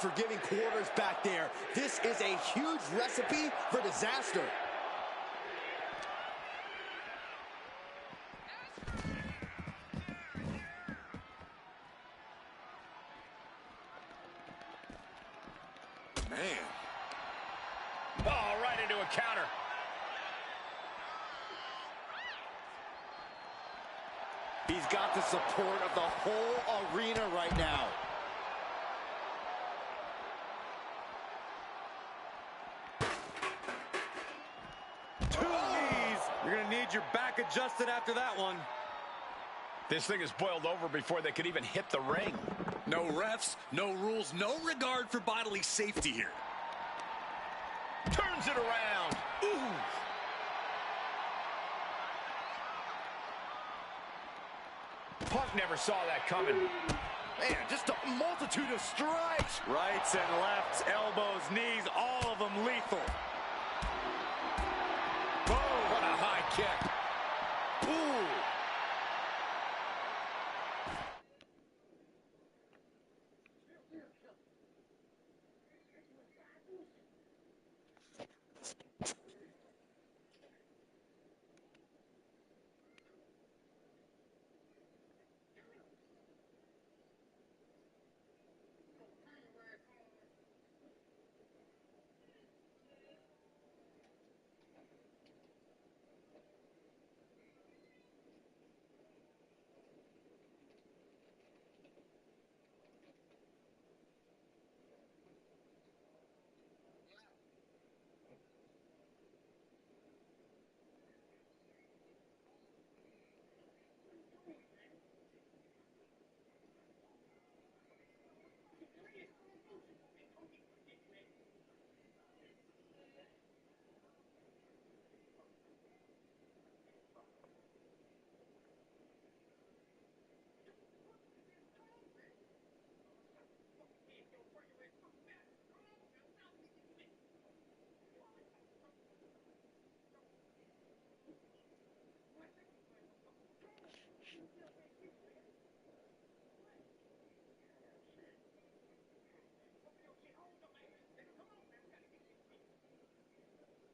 unforgiving quarters back there. This is a huge recipe for disaster. Man. Oh, right into a counter. He's got the support of the whole arena right now. Two knees. You're going to need your back adjusted after that one. This thing is boiled over before they could even hit the ring. No refs, no rules, no regard for bodily safety here. Turns it around. Ooh. Punk never saw that coming. Man, just a multitude of strikes. Rights and lefts, elbows, knees, all of them lethal. Oh, what a high kick. Ooh.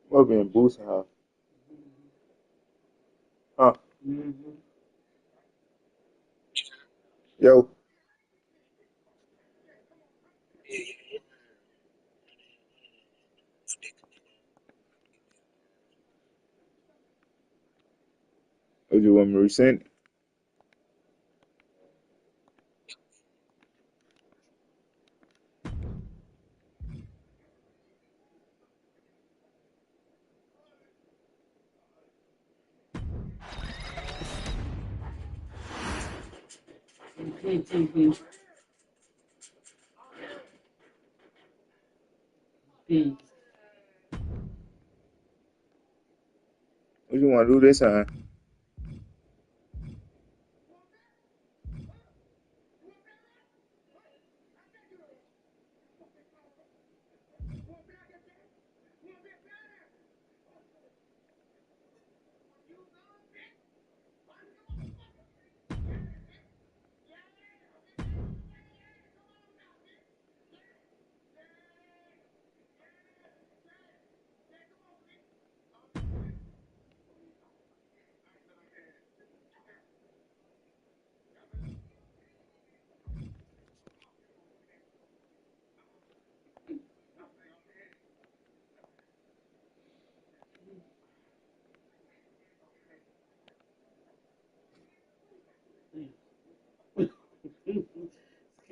What being Boost House? Huh? Yo. Oh, you want me to resend? What you want to do this time?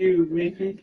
Excuse me.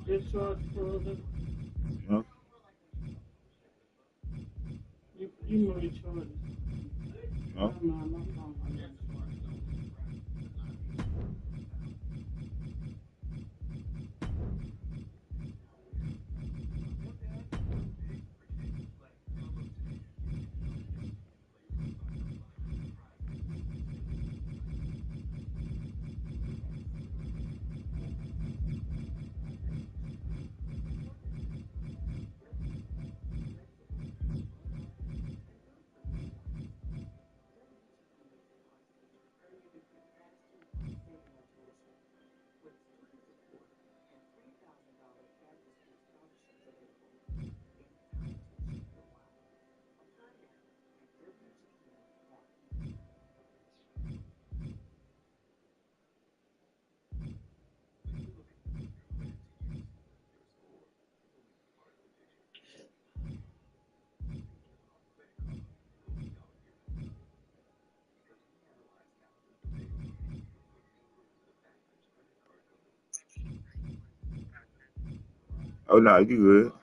Your shorts pulled up. No. You move your shorts. No. My phone. Oh no, you good.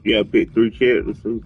You gotta pick 3 characters too.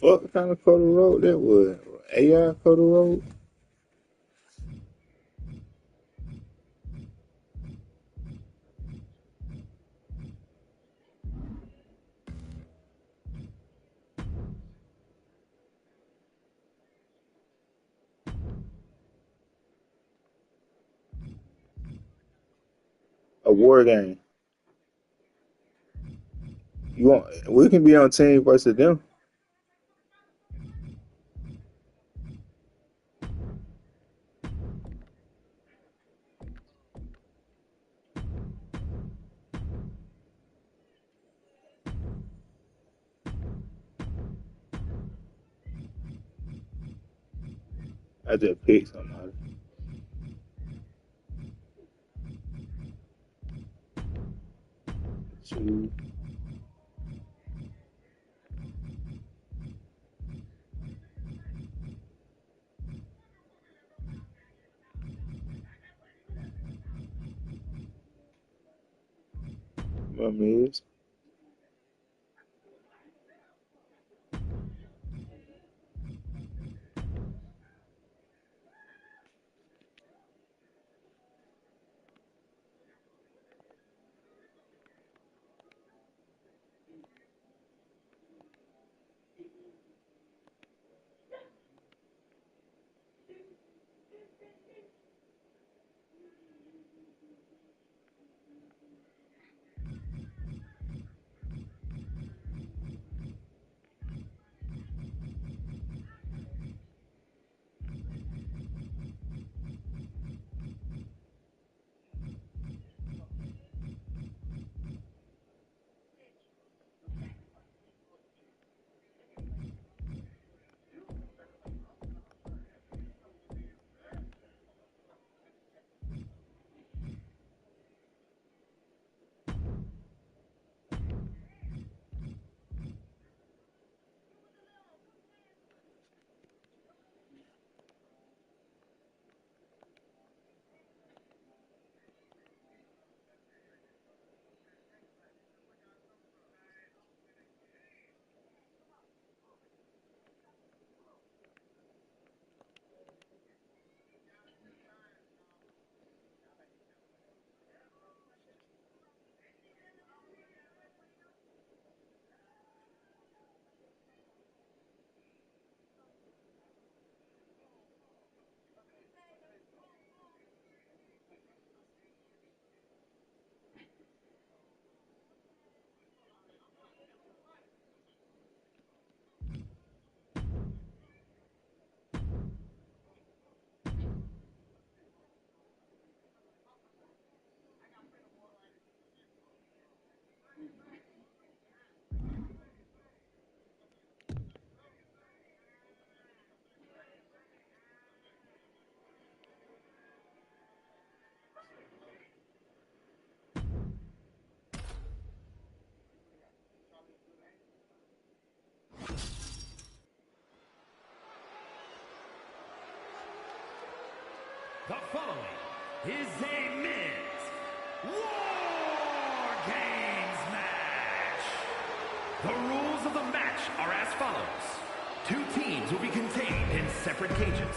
What kind of Cody Road that was? AI Cody Road? A war game. You want? We can be on team versus them. I just picked somebody. Two. My miss. The following is a men's War Games match. The rules of the match are as follows. 2 teams will be contained in separate cages.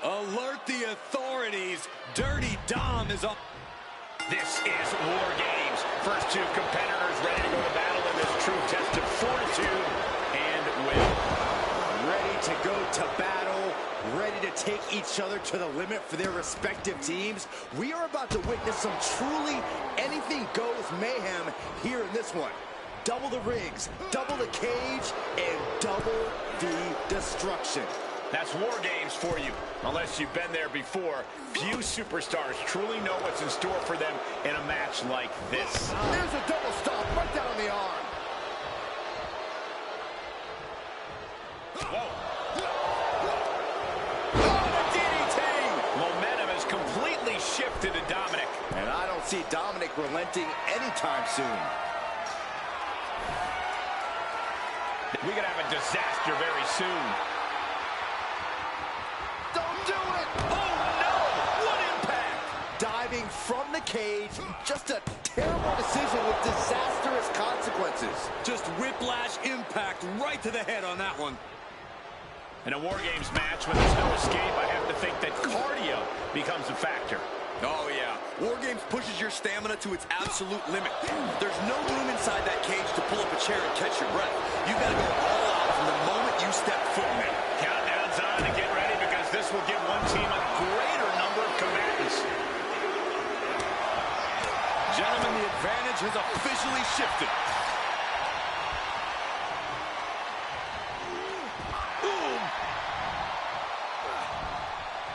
Alert the authorities. Dirty Dom is on. This is War Games. First 2 competitors ready to go to battle in this true test of fortitude and will. Ready to go to battle, ready to take each other to the limit for their respective teams. We are about to witness some truly anything goes mayhem here in this one. Double the rings, double the cage, and double the destruction. That's War Games for you. Unless you've been there before, few superstars truly know what's in store for them in a match like this. There's a double stop right down the arm. Whoa. Oh, the DDT! Momentum has completely shifted to Dominic. And I don't see Dominic relenting anytime soon. We could have a disaster very soon. Don't do it! Oh, no! What impact! Diving from the cage, just a terrible decision with disastrous consequences. Just whiplash impact right to the head on that one. In a War Games match, when there's no escape, I have to think that cardio becomes a factor. Oh, yeah. War Games pushes your stamina to its absolute limit. There's no room inside that cage to pull up a chair and catch your breath. You gotta go all out from the moment you step foot in it. Countdown's on and get ready because this will give one team a greater number of combatants. Gentlemen, the advantage has officially shifted.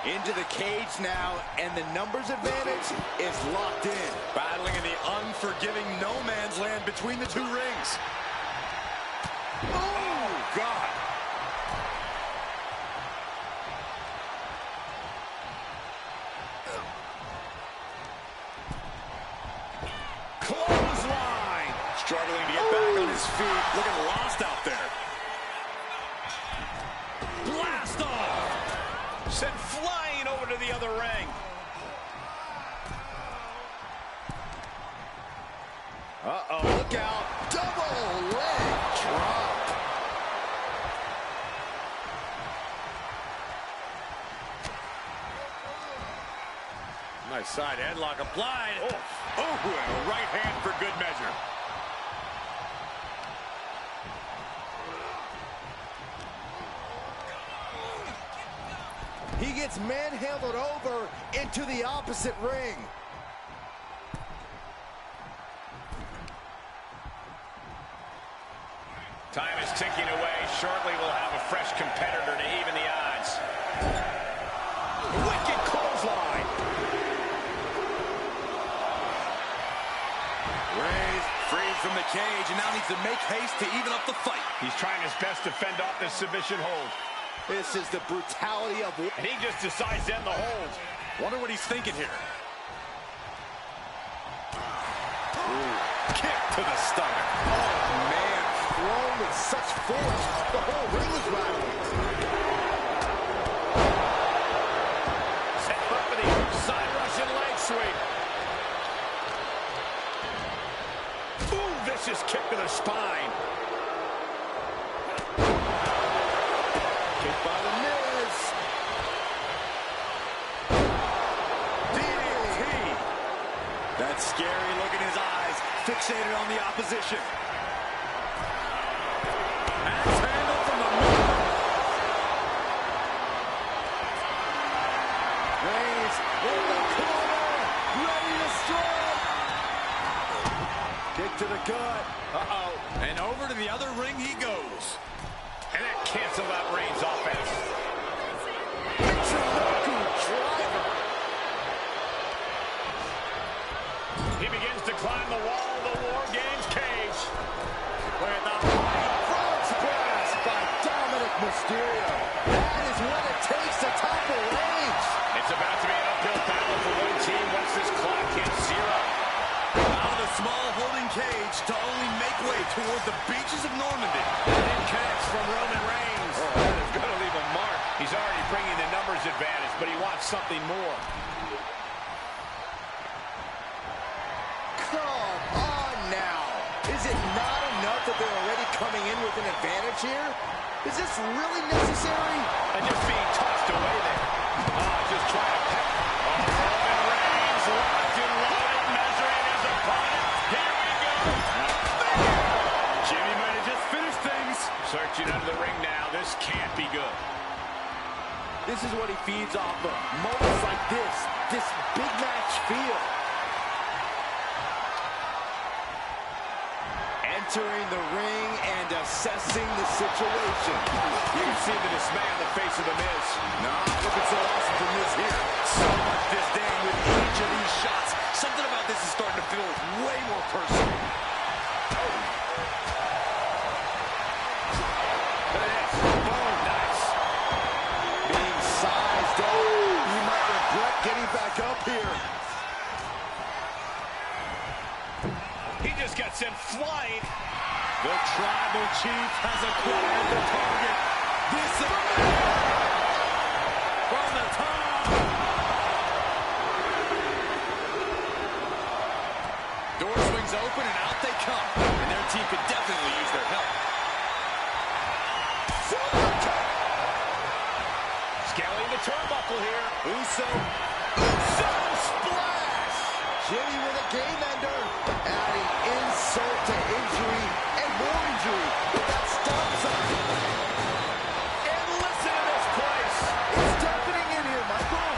Into the cage now, and the numbers advantage is locked in. Battling in the unforgiving no man's land between the 2 rings. Oh, God. Clothesline. Struggling to get back on his feet. Looking lost out there. Blast off. Sent flying over to the other ring. Uh-oh, look out. Double leg drop. Nice side headlock applied. Oh, and a right hand for good measure. He gets manhandled over into the opposite ring. Time is ticking away. Shortly we'll have a fresh competitor to even the odds. Wicked clothesline. Reigns freed from the cage and now needs to make haste to even up the fight. He's trying his best to fend off this submission hold. This is the brutality of war. And he just decides to end the hold. Wonder what he's thinking here. Ooh, kick to the stomach. Oh, man, thrown with such force. The whole ring was rattling. Set up for the side Russian leg sweep. Ooh, vicious kick to the spine. Kick by the Miz. DDT. That scary look in his eyes, fixated on the opposition. Axe handle from the middle. Reigns in the corner, ready to strike. Kick to the gut. Uh-oh. And over to the other ring he goes. And that canceled out Reigns' offense. Michinoku driver. He begins to climb the wall of the War Games cage. Look at the front splash by Dominic Mysterio. That is what it takes to tie small holding cage to only make way toward the beaches of Normandy. And connects from Roman Reigns. Oh, that is going to leave a mark. He's already bringing the numbers advantage, but he wants something more. Come on now. Is it not enough that they're already coming in with an advantage here? Is this really necessary? And just being tossed away there. Just trying to peck. Roman Reigns locked and loaded, measuring his opponent. Here we go. Jimmy might have just finished things. Searching under the ring now. This can't be good. This is what he feeds off of. Moments like this big match feel. Entering the ring and assessing the situation. You can see the dismay on the face of The Miz. Nah, looking so awesome from Miz here. So much disdain with each of these shots. Something about this is starting to feel way more personal. Nice. Being sized up. He might regret getting back up here. He just got sent flying. The Tribal Chief has acquired the target. This is from the top. Door swings open and out they come. And their team could definitely use their help. Scaling the turnbuckle here. Uso splash. Jimmy with a game ender. Adding insult to injury and more injury with that stop sign. And listen to this place. It's deafening in here, Michael.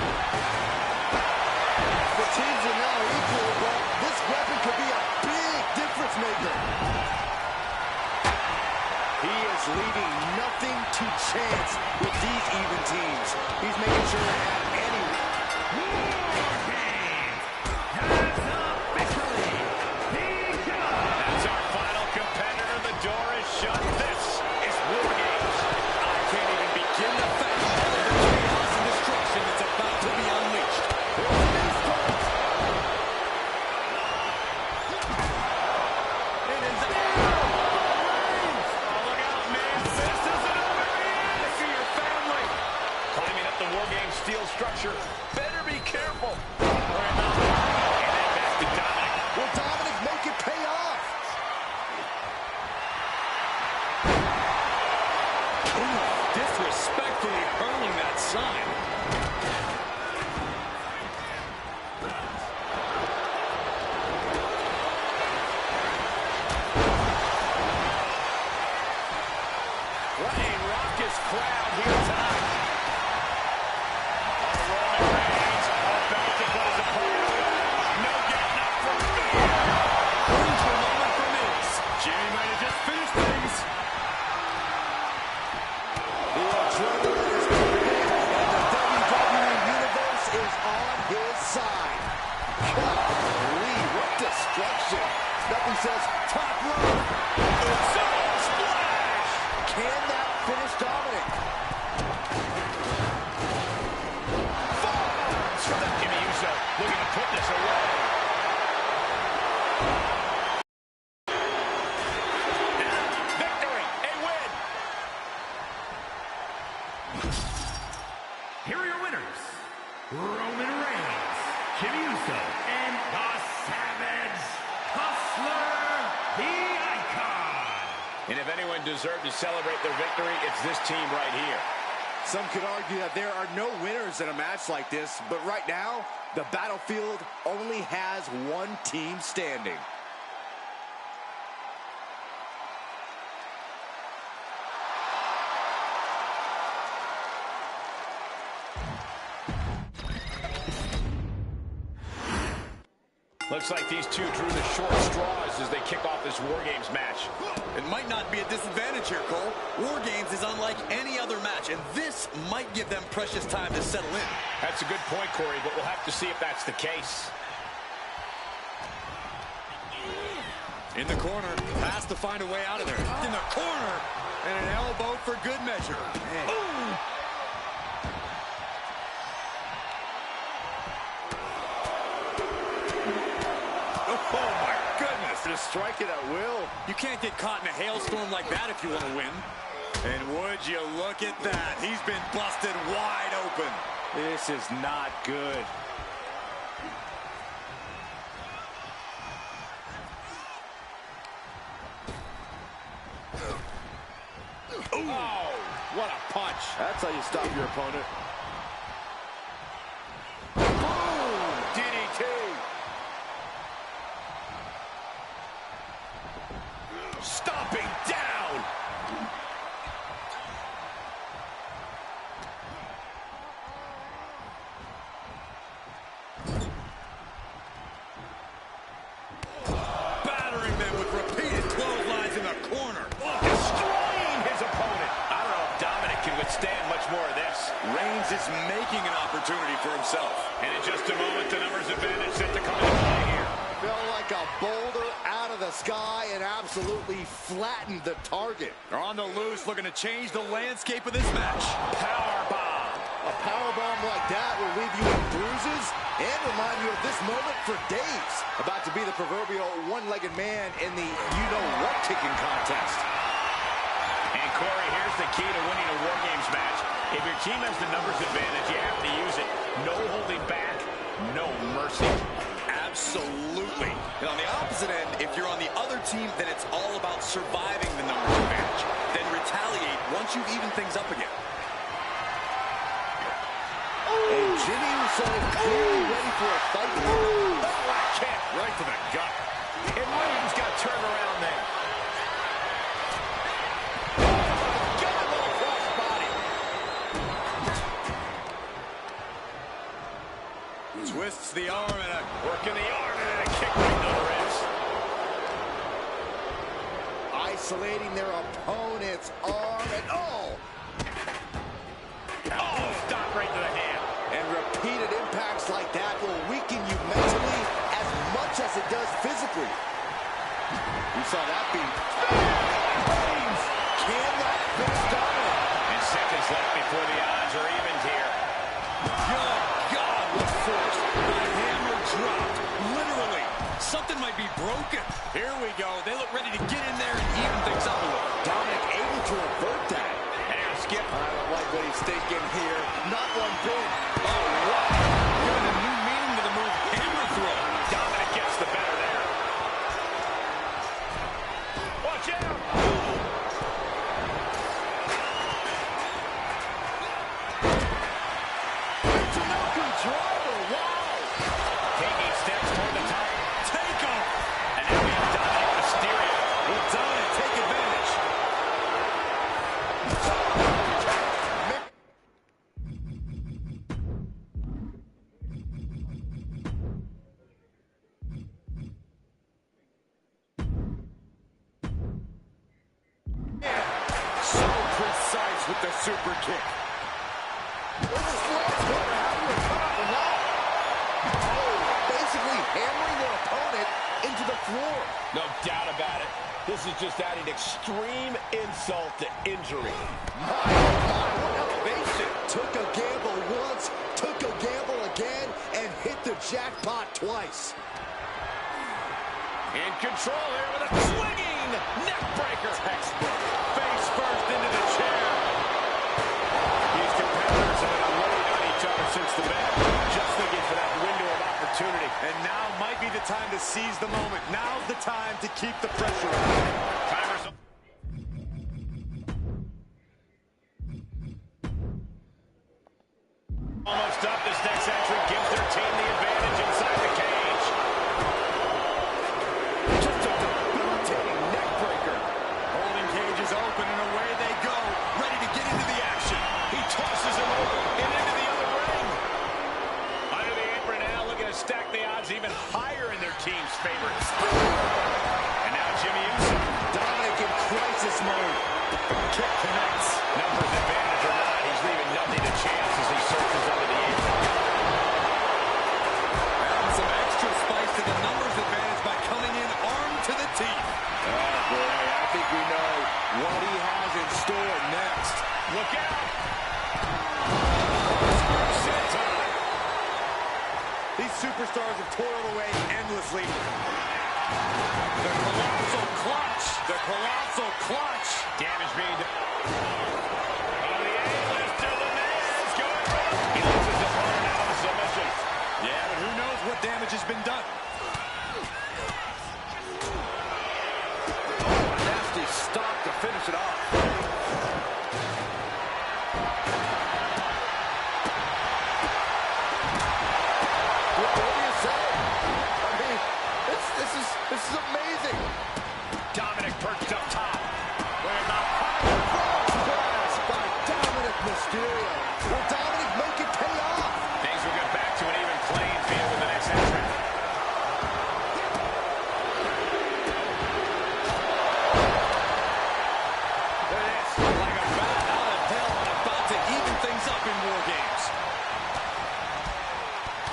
The teams are now equal, but this weapon could be a big difference maker. He is leaving nothing to chance with these even teams. He's making sure they have any. That's our final competitor. The door is shut. This is War Games. I can't even begin to fathom all of the chaos and destruction that's about to be unleashed. It is Look out, man. This isn't over yet. See your family. Climbing up the War Games steel structure. Better be careful. And then back to Dominic. Will Dominic make it pay off? disrespectfully hurling that sign. What a raucous crowd here tonight. Roman Reigns about to put his opponent away. No getting up from here. Crucial moment for Miz. Jimmy might have just finished things. The adrenaline is pumping, and the WWE Universe is on his side. Golly, what destruction. Nothing says top rope. Splash! Can that finish Dominic? Jimmy Uso looking to put this away. Victory, a win. Here are your winners, Roman Reigns, Jimmy Uso, and the Savage Hustler, the Icon. And if anyone deserved to celebrate their victory, it's this team right here. Some could argue that there are no winners in a match like this, but right now, the battlefield only has one team standing. Looks like these two drew the short straws as they kick off this War Games match. It might not be a disadvantage here, Cole. War Games is unlike any other match, and this might give them precious time to settle in. That's a good point, Corey, but we'll have to see if that's the case. In the corner, has to find a way out of there. In the corner, and an elbow for good measure. Ooh. Oh, my goodness. To strike it at will. You can't get caught in a hailstorm like that if you want to win. And would you look at that? He's been busted wide open. This is not good. Oh, what a punch. That's how you stop your opponent. Boom! DDT. Stomping down. Battering them with repeated clotheslines in the corner. Destroying his opponent. I don't know if Dominic can withstand much more of this. Reigns is making an opportunity for himself. And in just a moment, the numbers advantage set to come into play here. Fell like a boulder out of the sky and absolutely flattened the target. They're on the loose, looking to change the landscape of this match. Powerbomb. A powerbomb like that will leave you with bruises and remind you of this moment for days. About to be the proverbial one-legged man in the you-know-what kicking contest. And Corey, here's the key to winning a War Games match. If your team has the numbers advantage, you have to use it. No holding back, no mercy. Absolutely. And on the opposite end, if you're on the other team, then it's all about surviving the numbers advantage. Then retaliate once you've evened things up again. And Jimmy Uso clearly ready for a fight. Kick right to the gut. And Reigns got turned around there. Got him all across the body. Twists the arm and a Working the arm and then a kick right to the ribs. Isolating their opponent's arm and Oh, stop right to the hand. And repeated impacts like that will weaken you mentally as much as it does physically. You saw that beat. Reigns can that finish Dominic? And seconds left before the odds are evened here. good God, what force. The hammer dropped. Literally. Something might be broken. Here we go. They look ready to get in there and even things up a little. Dominic able to avert that. And Skip. I don't like what he's thinking here. Not one bit. Oh, wow. Giving a new meaning to the move hammer throw. Dominic gets the better there. Watch out. Tanaka driver. Wow. Taking steps toward the top. Take him. And now we have Dominic Mysterio. Will Dominic take advantage? So precise with the super kick. Basically hammering their opponent into the floor. No doubt about it. This is just adding extreme insult to injury. My, what elevation. Took a gamble once, took a gamble again, and hit the jackpot twice. In control here with a swinging neck breaker. Textbook. Face first into the chair. These competitors have been unloading on each other since the match. Just looking for that window of opportunity. And now might be the time to seize the moment. Now's the time to keep the pressure on. Timer's up. Almost up. This next entry gives their team the advantage inside the cage. Just a debilitating neck breaker. Holding cage is open and away they go. Ready to get into the action. He tosses him over and into the other ring. Under the apron now, looking to stack the odds even higher in their team's favor. And now Jimmy Uso. Dominic in crisis mode. Kick connects. Numbers advantage or not, he's leaving nothing to chance as he searches under the apron. Adding some extra spice to the numbers advantage by coming in armed to the teeth. Oh boy, I think we know what he has in store next. Look out! These superstars have toiled away endlessly. They're The colossal clutch. Damage being done. On the A-list to the Miz. Going for the... He lets his opponent out of a submission. Yeah, but who knows what damage has been done. Nasty stop to finish it off. This is amazing. Dominic perched up top. With a Cross by Dominic Mysterio. Will Dominic make it pay off? Things will get back to an even playing field with the next entrant. Look at this. Like a bat out of hell and about to even things up in War Games.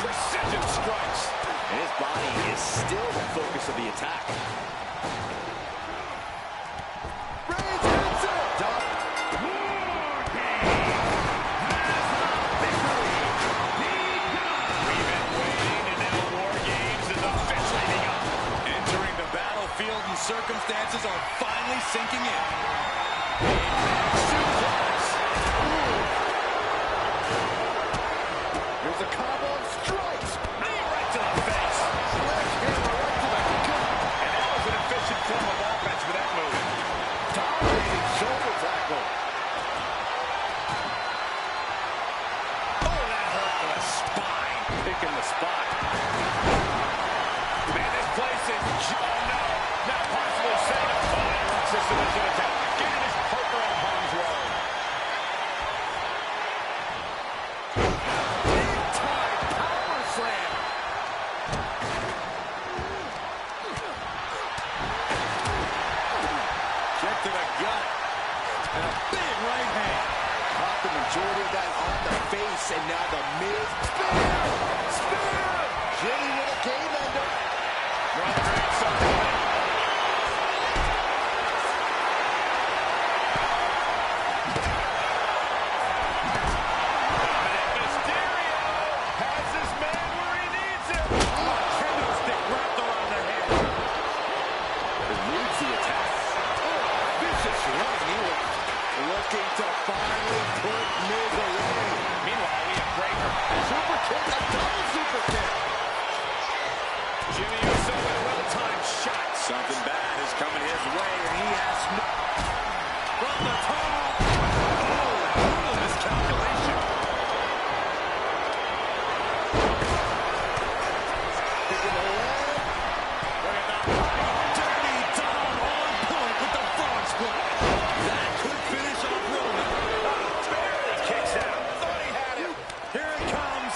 Precision strikes. And his body is still the focus of the attack. Reigns hits it! We've been waiting, and now War Games is officially begun. Entering the battlefield and circumstances are finally sinking in. Here's a combo of strikes. Knee right to the face. Sledgehammer right to the gut. And that was an efficient form of offense with that move. Dominating shoulder tackle. Oh, that hurt to the spine. Picking the spot. Man, this place is... Oh, no. Not possibly setting up fire. It's a submission attempt. Getting his partner on harm's way. Big-time power slam. Check to the gut. And a big right hand. Caught the majority of that on the face, and now the Miz. Spear! Spear! Jimmy with a game ender. Roman Reigns something. Dominic Mysterio has his man where he needs him. Oh, kendo stick wrapped around the head. Eludes the attack. Oh, vicious running heel. Looking to finally put Miz away. Meanwhile, we have Breaker. Super kick, a double super kick. Jimmy Uso with a well-timed shot. Something bad is coming his way, and he has no... From the top. Oh, brutal miscalculation. Picking the leg. Look at that body. Dirty Dom on point with the frog splash. That could finish off Roman. Barely kicks out. Thought he had him. Here it comes.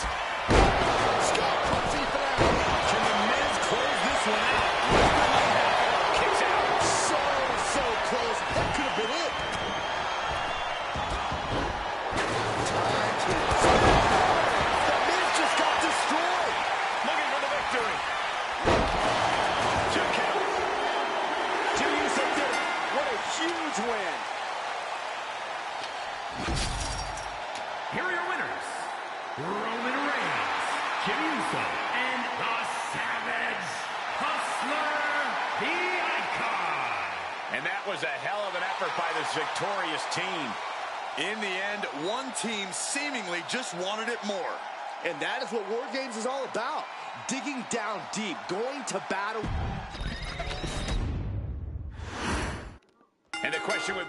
Scott punching finale. Can the Miz close this one out? Kicks out. So close. That could have been it. Time to... The Miz just got destroyed. Looking for the victory. Two count. Jimmy Uso did it. What a huge win. Here are your winners, Roman Reigns, Jimmy Uso, and the Savage Hustler, the Icon. And that was a hell of an effort by this victorious team. In the end, one team seemingly just wanted it more. And that is what War Games is all about. Digging down deep, going to battle. And the question with...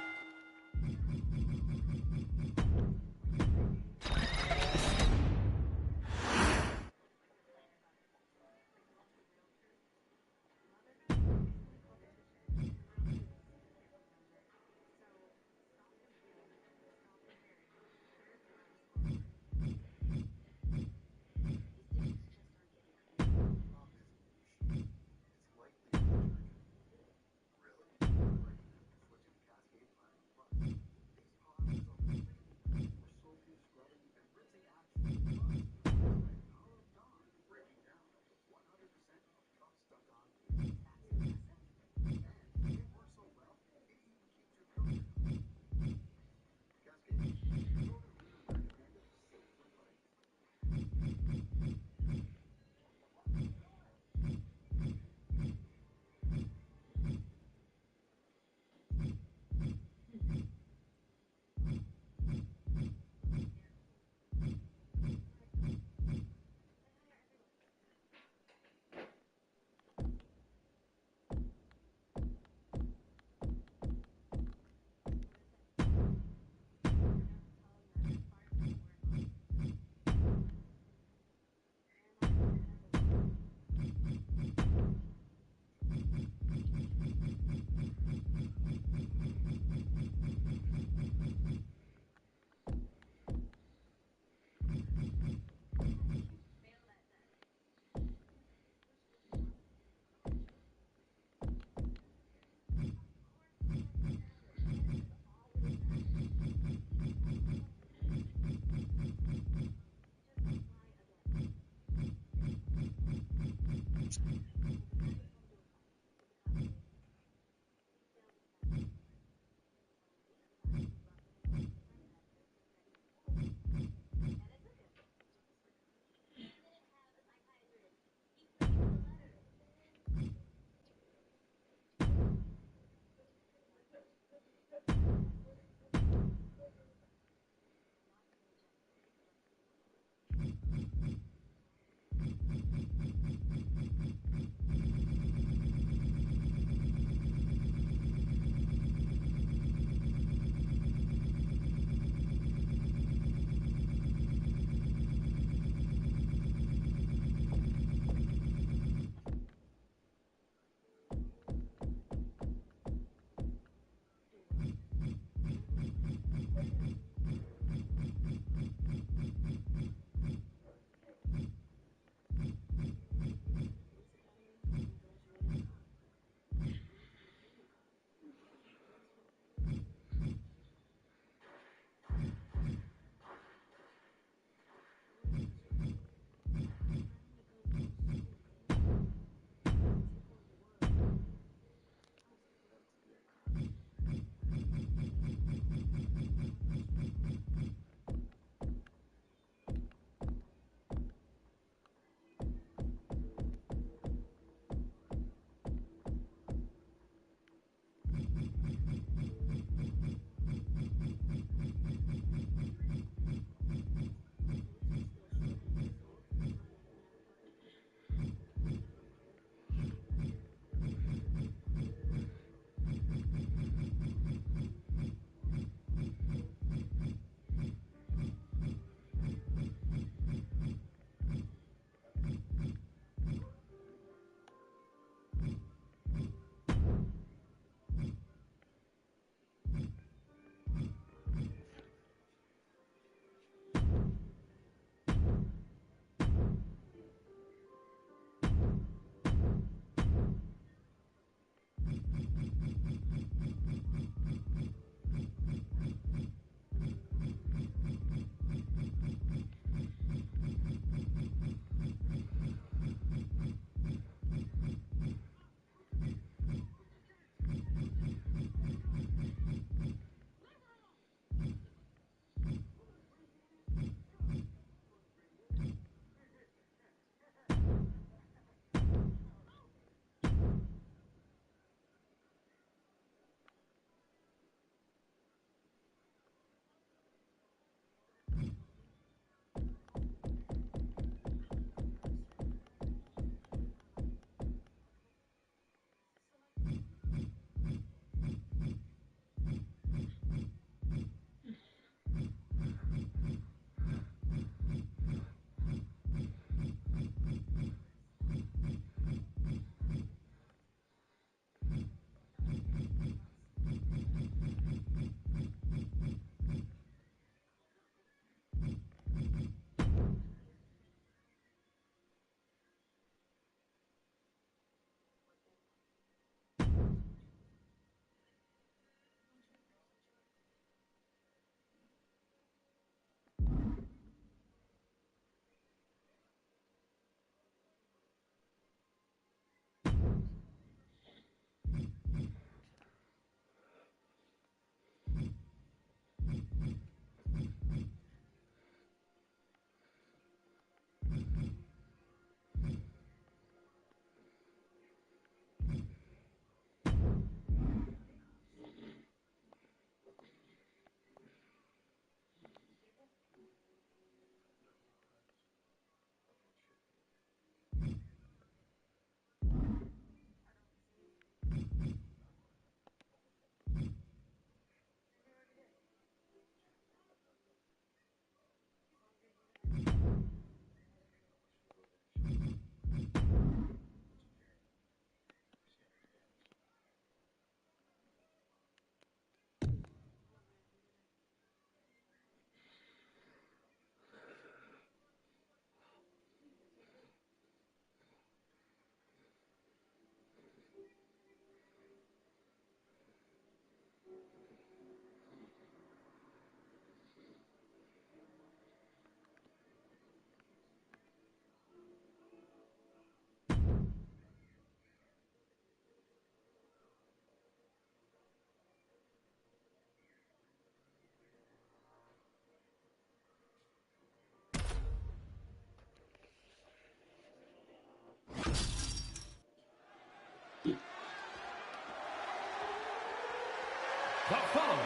The following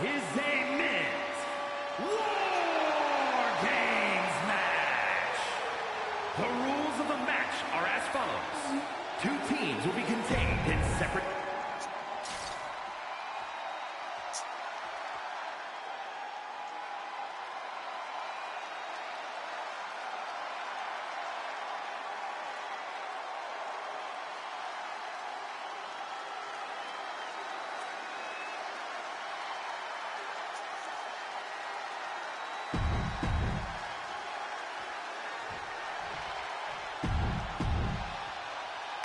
is a men's War Games match. The rules of the match are as follows. 2 teams will be contained in separate...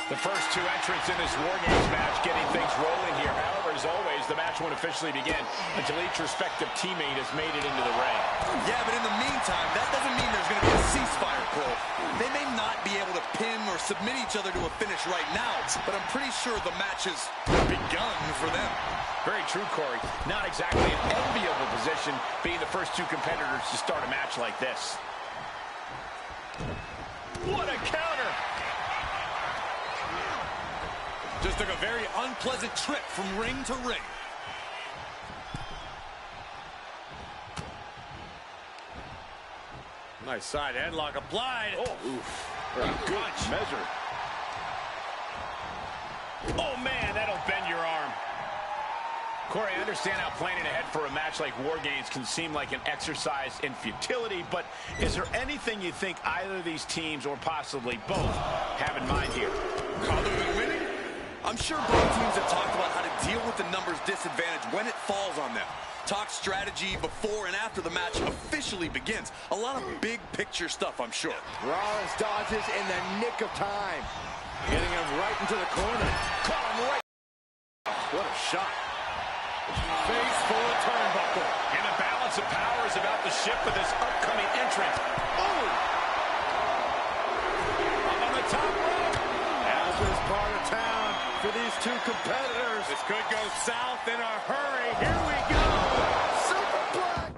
The first 2 entrants in this War Games match getting things rolling here. However, as always, the match won't officially begin until each respective teammate has made it into the ring. Yeah, but in the meantime, that doesn't mean there's going to be a ceasefire, Cole. They may not be able to pin or submit each other to a finish right now, but I'm pretty sure the match has begun for them. Very true, Corey. Not exactly an enviable position being the first 2 competitors to start a match like this. What a counter! Just took a very unpleasant trip from ring to ring. Nice side headlock applied. Oh, oof. Very good measure. Oh, man, that'll bend your arm. Corey, I understand how planning ahead for a match like War Games can seem like an exercise in futility, but is there anything you think either of these teams, or possibly both, have in mind here? Other than winning? I'm sure both teams have talked about how to deal with the numbers disadvantage when it falls on them. Talk strategy before and after the match officially begins. A lot of big picture stuff, I'm sure. Rollins dodges in the nick of time. Getting him right into the corner. Caught him right. What a shot. Face full of turnbuckle. And the balance of power is about to shift with this upcoming entrant. Oh! Up on the top rope. Hazardous part of town for these 2 competitors. This could go south in a hurry. Here we go. Superplex.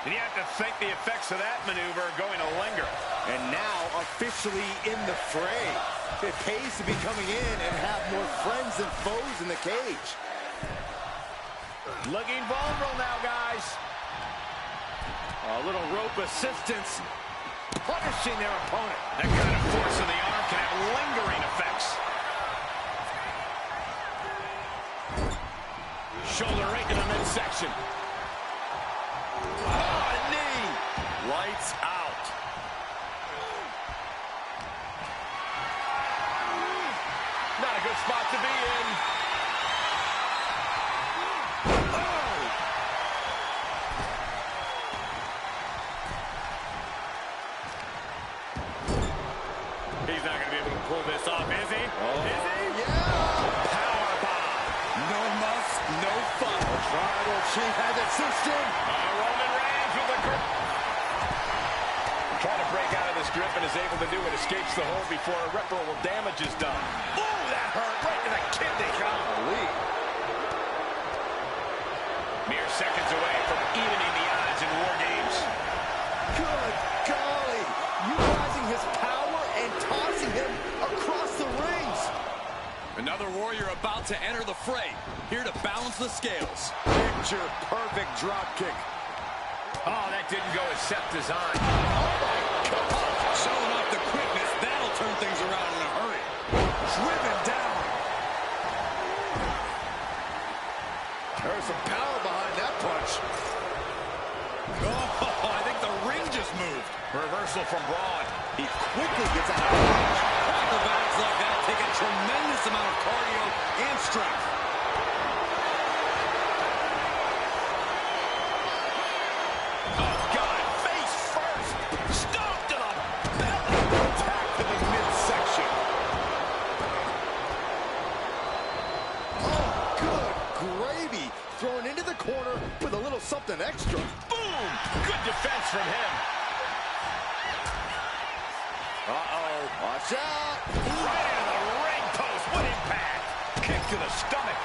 And you have to think the effects of that maneuver are going to linger. And now officially in the fray. It pays to be coming in and have more friends than foes in the cage. Looking vulnerable now, guys. A little rope assistance, punishing their opponent. That kind of force in the arm can have lingering effects. Shoulder right in the midsection. Oh, knee. Lights out. Not a good spot to be in. He's not going to be able to pull this off, is he? Oh, Is he? yeah. Powerbomb. No muss, no fun. Tribal Chief has it cinched in. Roman Reigns with the grip. Trying to break out of this grip and is able to do it. Escapes the hold before irreparable damage is done. Oh, that hurt right in the kidney. Golly. Mere seconds away from evening the odds in War Games. Good golly. Utilizing his power and tossing him across the rings. Another warrior about to enter the fray. Here to balance the scales. Picture perfect drop kick. Oh, that didn't go as Seth designed. Showing off the quickness. That'll turn things around in a hurry. Driven down. There's some power behind that punch. Oh, I think the ring just moved. Reversal from Braun. He quickly gets out of the cage. Acrobatics like that take a tremendous amount of cardio and strength. Oh, God. Face first. Stomped to the belly. Attack to the midsection. Oh, good gravy. Thrown into the corner with a little something extra. Boom. Good defense from him. Uh-oh. Watch out. Right into the ring post. What impact. Kick to the stomach.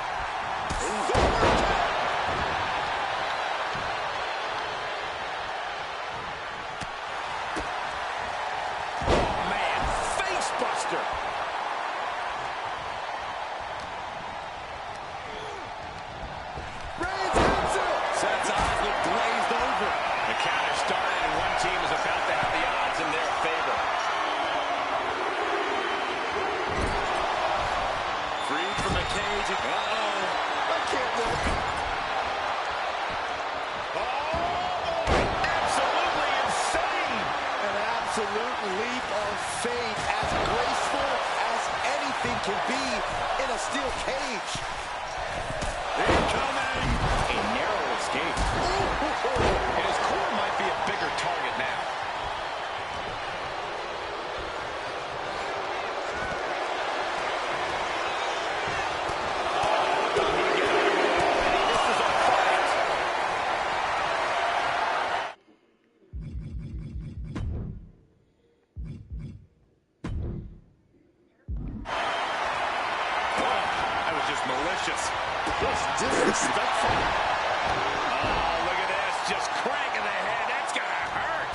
Almost disrespectful. Oh, look at this. Just cranking the head. That's going to hurt.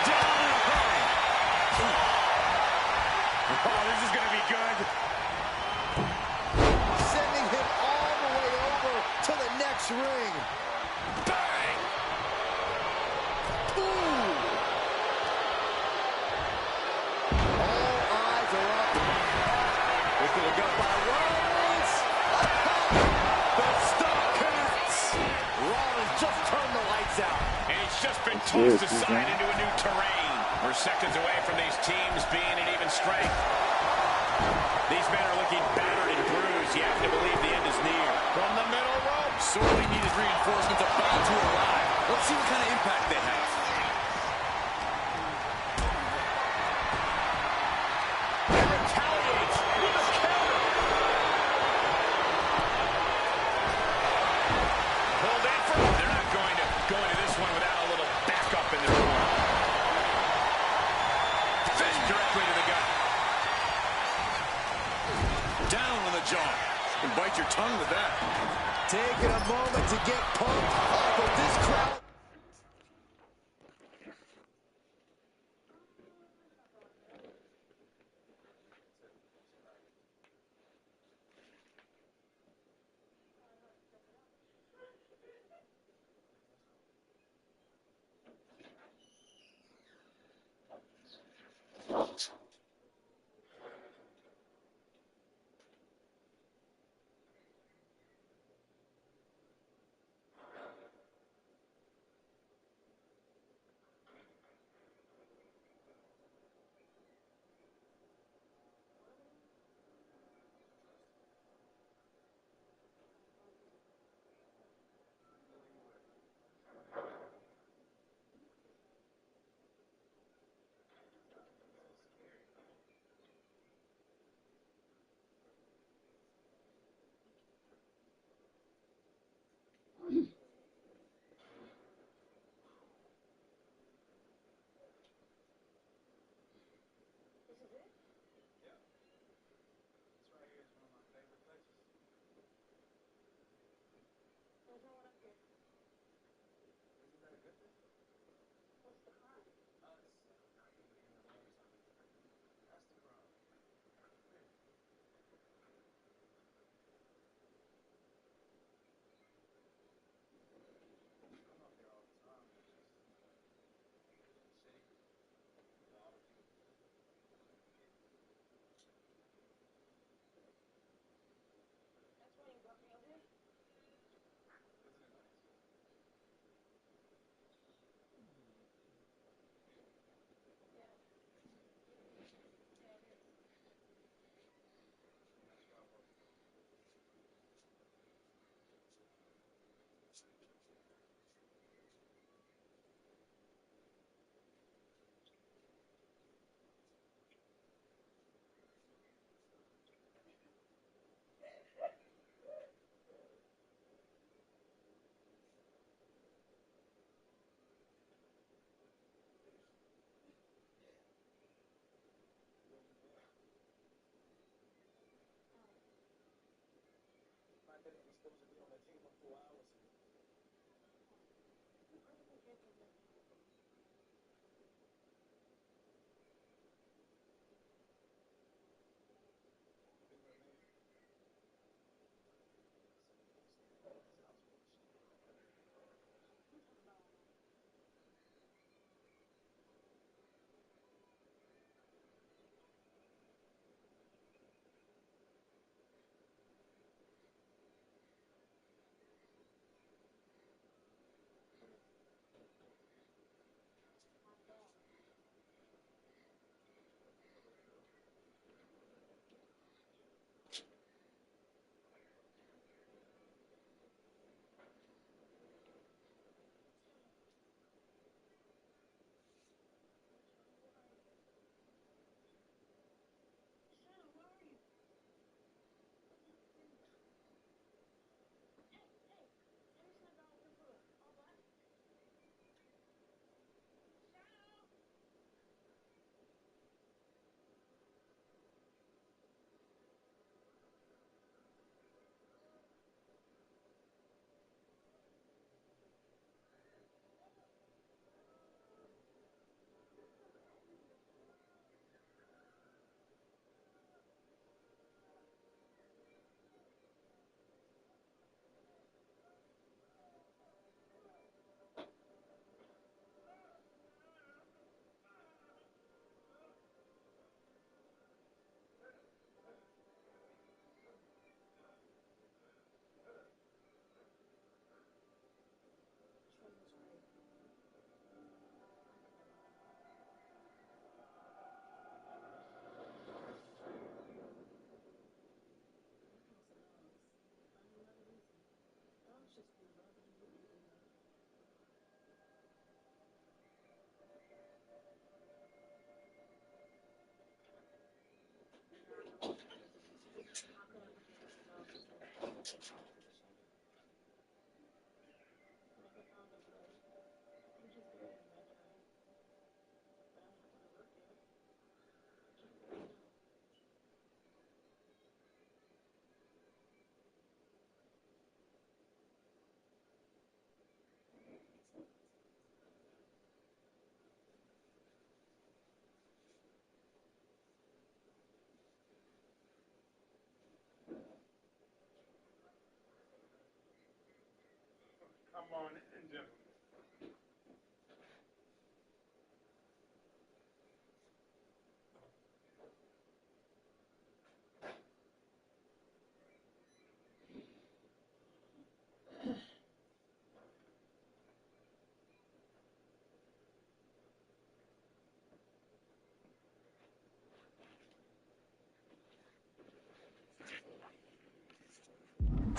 Down in a hurry. Oh, this is going to be good. Sending him all the way over to the next ring. Bang! Ooh. All eyes are up. Look at the gut by Rollins. The stomp connects. Rollins just turned the lights out. And he's just been tossed aside into a new terrain. We're seconds away from these teams being at even strength. These men are looking battered and bruised. You have to believe the end is near. From the middle rope. Sorely needed reinforcements about to arrive. Let's see what kind of impact they have. And retaliates with a counter. Pulled in for it. They're not going to go into this one without a little backup in their corner. Fist directly to the gut. Down on the jaw. You can bite your tongue with that. Taking a moment to get pumped off of this crowd. Come on in, gentlemen.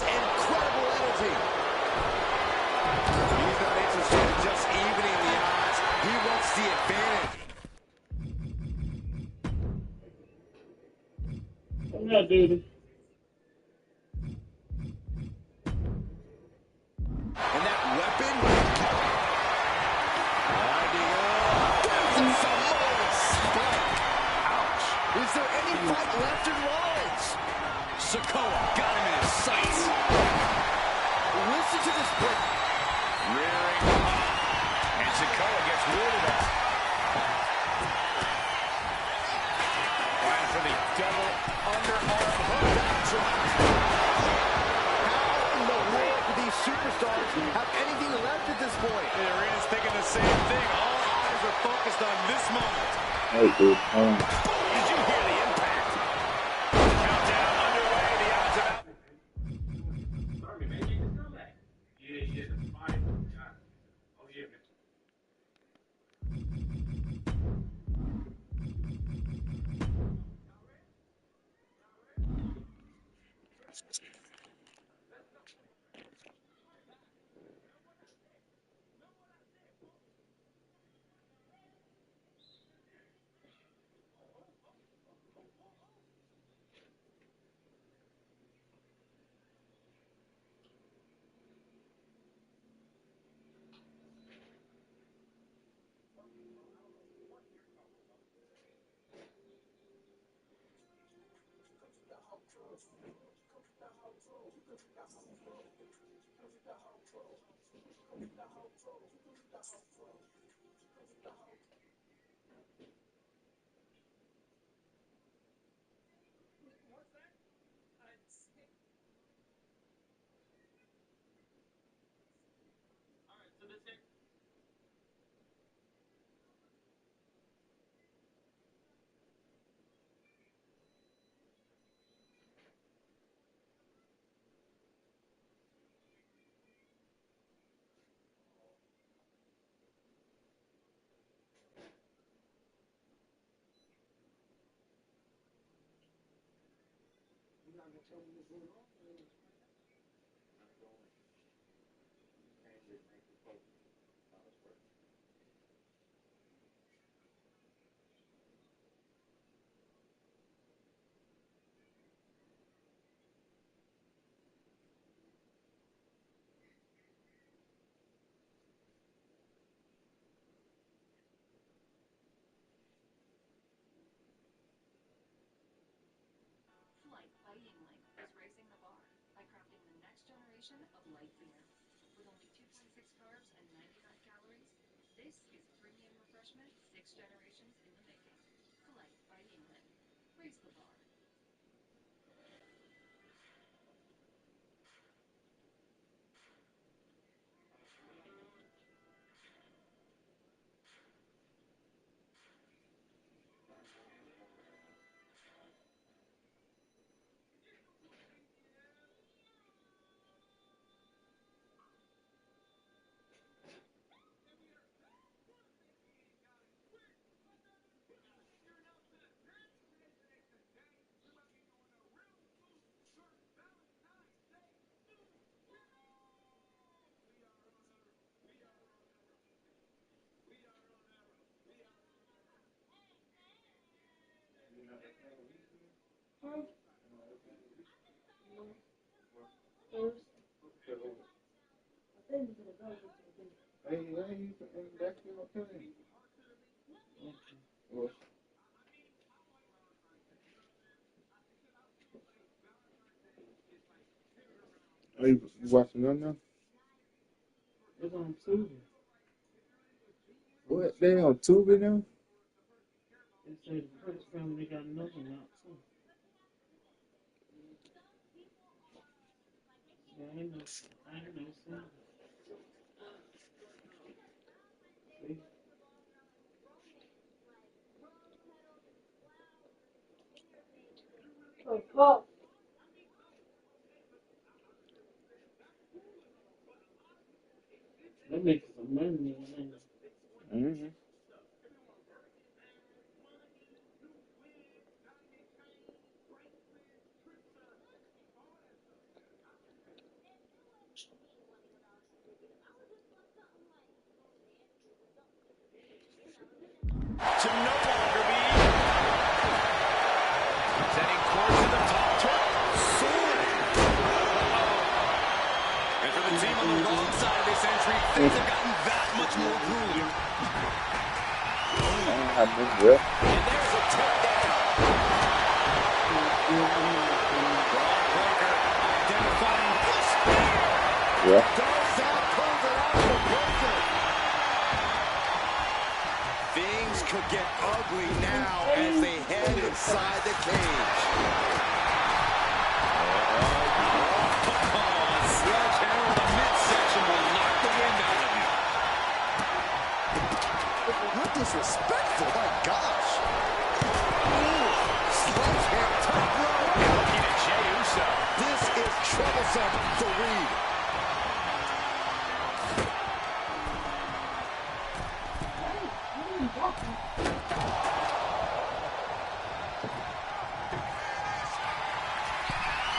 Incredible energy. He's not interested in just evening the odds. He wants the advantage. I'm not doing this. And that weapon. Winding up. There's a Samoan spike. Ouch. Is there any fight left in Rollins? Sikoa got him in his sights. Listen to this break. Rearing up. And Sikoa gets rid of it. Trying for the double underarm hook. That's right. How in the world do these superstars have anything left at this point? The arena's thinking the same thing. All eyes are focused on this moment. Hey, dude, hold on. Did you hear the impact? Countdown underway. The odds are out. Sorry, man. You can come back. Yeah, that's fine. Oh, yeah, man. Flight by Yingling is raising the bar by crafting the next generation of light beer. With only 2.6 carbs and 99 calories, this is premium refreshment 6 generations in the making. Flight by Yingling. Raise the bar. Are you watching that now? It's on Tubi. What? They on Tubi now? They say the Prince family got another one out too. Yeah, I ain't no seen it. See? Oh, Paul. They make some money, man. Mm-hmm. To no longer be setting course to the top turn. Soaring. And for the team on the wrong side of this entry, things have gotten that much more grueling. I missed that. And there's a takedown. Braun Breaker identifying this. Yeah. Does that pulls it out for Breaker? Things could get ugly now as they head inside the cage. Sledgehammer in the midsection will knock the wind out of you. Not disrespectful, my gosh. Ooh, sledgehammer top rope. Looking at Jey Uso. This is troublesome for Reed.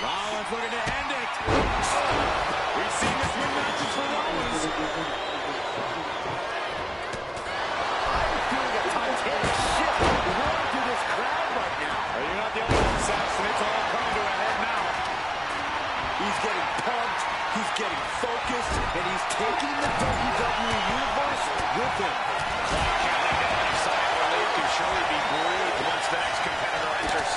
Rollins looking to end it. We've seen this win matches for Rollins. I'm feeling a titanic shift running through this crowd right now. Well, you're not the only one, Saxton. It's all coming to a head now. He's getting pumped, he's getting focused, and he's taking the WWE Universe with him. Clock counting down. A sigh of relief can surely be breathed once the next competitor enters.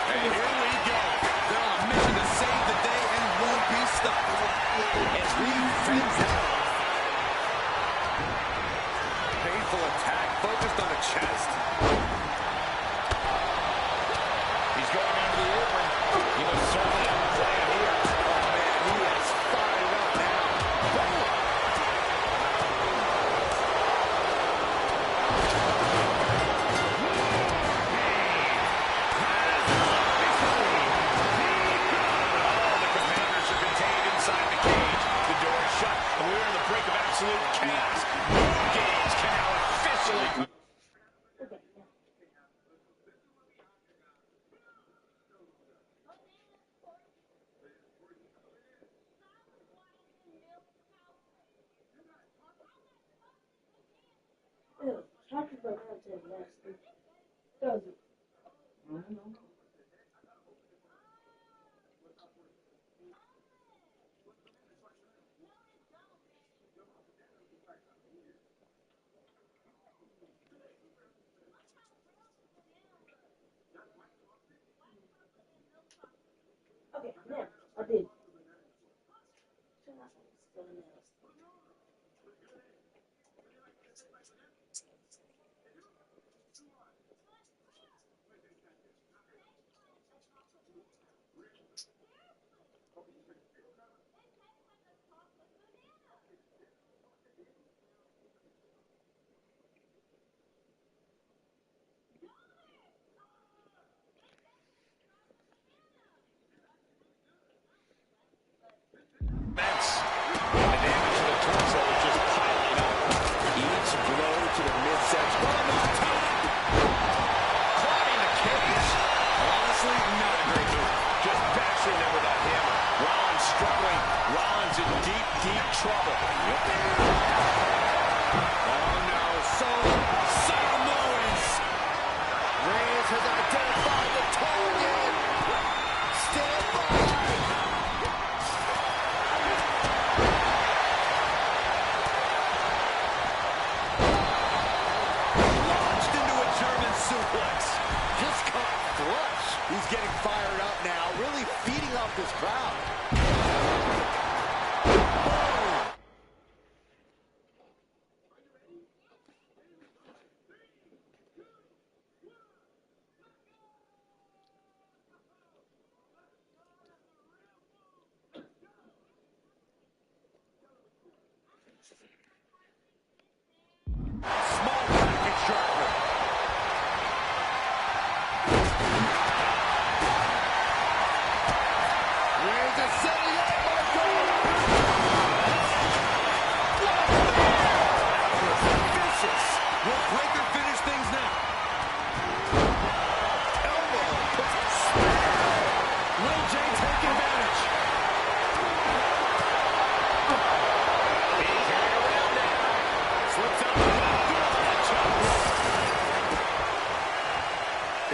And here we go. They're on a mission to save the day and won't be stopped. As Reed fends out. Painful attack focused on the chest. He's going under the apron. He must certainly have a plan here. Oh man, he is fired up now. All the competitors are contained inside the cage. The door is shut, and we're on the brink of absolute chaos. No games can now officially... Okay, now, I did. Immense. And the damage to the torso is just piling up. Each blow to the midsection. One on top. Climbing the cage. Honestly, not a great move. Just bashing them with that hammer. Rollins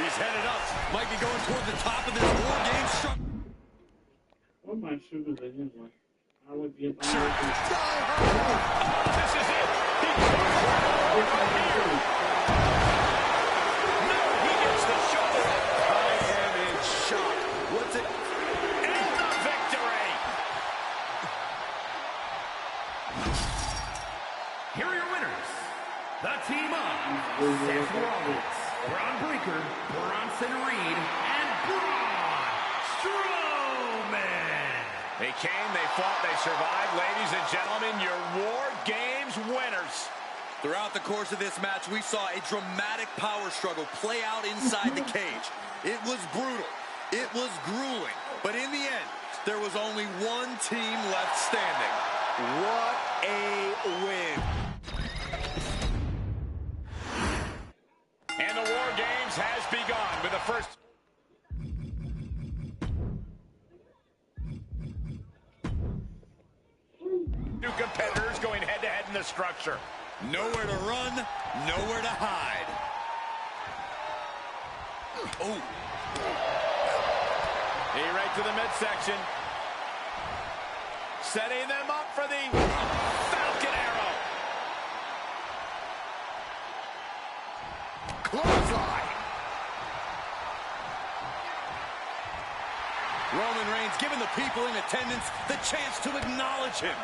He's headed up. Might be going toward the top of this War Games structure. What my shooters in his way? I would get my This is it. He gets the shoulder. I am in shock. What's it? And the victory. Here are your winners. The team of Seth Rollins, Braun Breaker, Bronson Reed, and Braun Strowman. They came, they fought, they survived. Ladies and gentlemen, your War Games winners. Throughout the course of this match, we saw a dramatic power struggle play out inside the cage. It was brutal. It was grueling. But in the end, there was only one team left standing. What a win. And the War Games has begun with the first... Two competitors going head-to-head in the structure. Nowhere to run, nowhere to hide. Oh. Right to the midsection. Setting them up for the Falcon Arrow. Clothesline. Roman Reigns giving the people in attendance the chance to acknowledge him.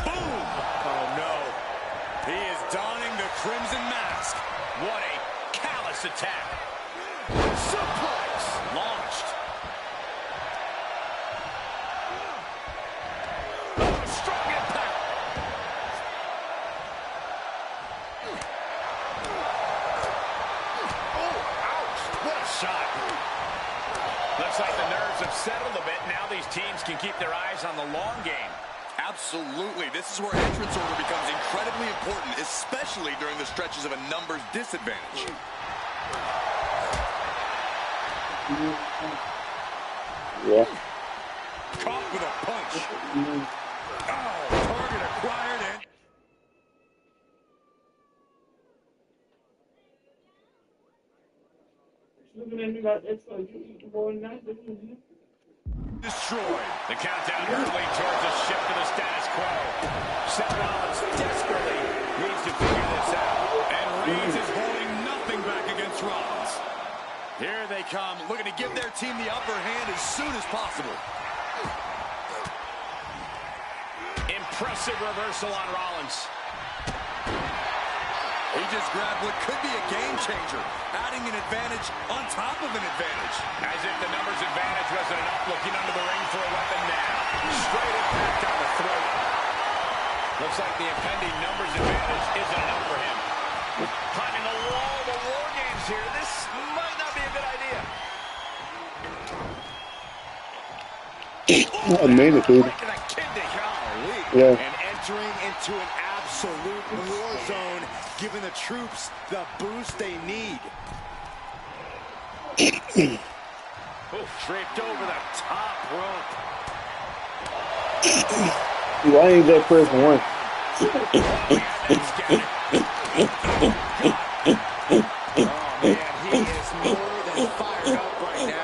Boom! Oh, no. He is donning the Crimson Mask. What a callous attack. Suplex launched. Oh, strong impact. Oh, ouch. What a shot. Looks like the nerves have settled a bit. Now these teams can keep their eyes on the long game. Absolutely. This is where entrance order becomes incredibly important, especially during the stretches of a numbers disadvantage. Yeah. Caught with a punch. Oh, target acquired and... looking at me like that's what you eat more than I do. Destroyed. The countdown hurtling towards a shift to the status quo. Seth Rollins desperately needs to figure this out. And Reigns is holding nothing back against Rollins. Here they come, looking to give their team the upper hand as soon as possible. Impressive reversal on Rollins. He just grabbed what could be a game changer, adding an advantage on top of an advantage. As if the numbers advantage wasn't enough, looking under the ring for a weapon now. Straight impact on the throat. Looks like the impending numbers advantage isn't enough for him. Climbing the wall of the War Games here. This might not be a good idea. I made it, dude. Right to the kidney. Golly. Yeah. And entering into an absolute war zone, giving the troops the boost they need. Tripped over the top rope. Why ain't that first one? Oh, man, he is more than fired up right now.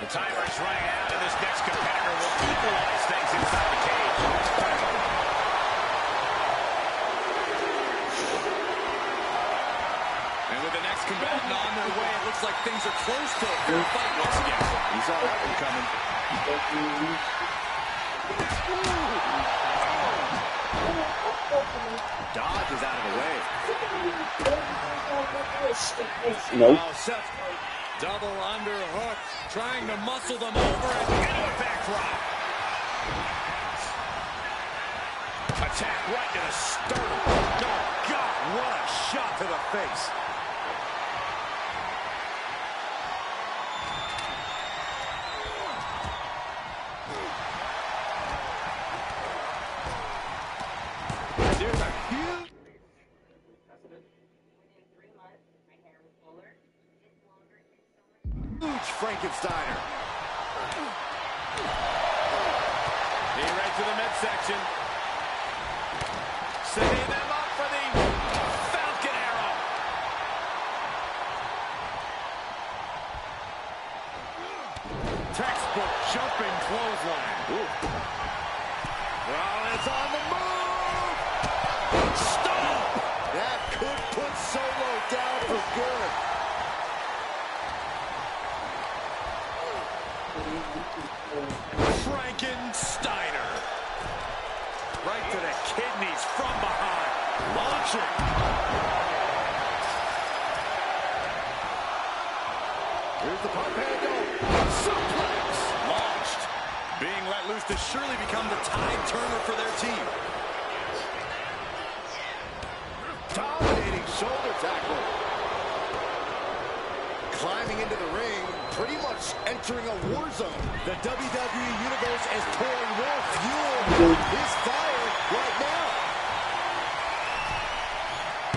The timer's running out, and this next competitor will equalize things inside the cage. And with the next combatant on their way, it looks like things are close to a fair fight once again. He saw that one coming. Dodge is out of the way. Nope. Oh, Seth, double underhook, trying to muscle them over and into a backdrop. Attack right to the sternum. Oh, God, what a shot to the face. Frankensteiner. He right to the midsection. Setting them up for the Falcon Arrow. Textbook jumping clothesline. Ooh. Rollins on the move. Stop! That could put Solo down for good. Frankensteiner. Right to the kidneys from behind. Launching. Here's the pump handle. Suplex. Launched. Being let loose to surely become the tide turner for their team. Dominating shoulder tackle. Climbing into the ring, pretty much entering a war zone. The WWE Universe is pouring more fuel on his fire right now.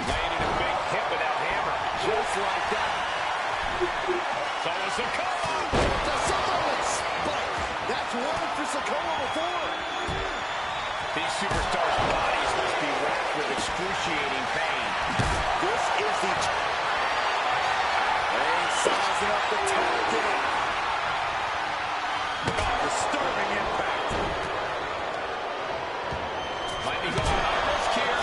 Landing a big hit with that hammer. Just like that. Solo Sikoa. The Samoan spike. That's one for Sikoa before. These superstars' bodies must be racked with excruciating pain. This is the... Sizing up the target. Disturbing impact. Might be going on a risk here.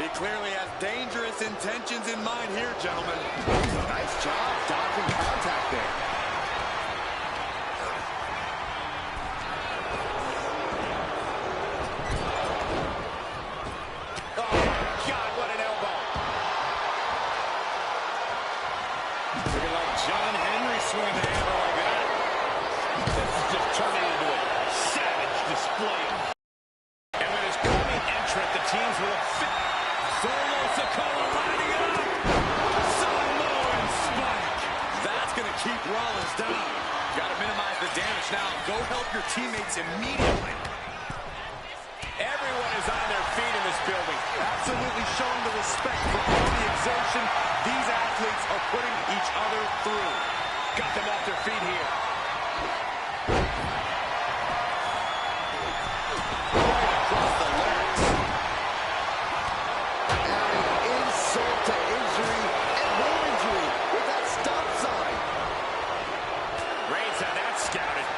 He clearly has dangerous intentions in mind here, gentlemen. Nice job dodging contact there. John Henry swinging the hammer like that. This is just turning into a savage display. And with his coming entrant, the teams will fit. Solo Sikoa lining up. Samoan spike. That's going to keep Rollins down. Got to minimize the damage now. Go help your teammates immediately. Everyone is on their feet in this building. Absolutely showing the respect for all the exertion these athletes are putting each other through. Got them off their feet here. Across the legs. Adding insult to injury and more injury with that stop sign. Reigns had that scouted.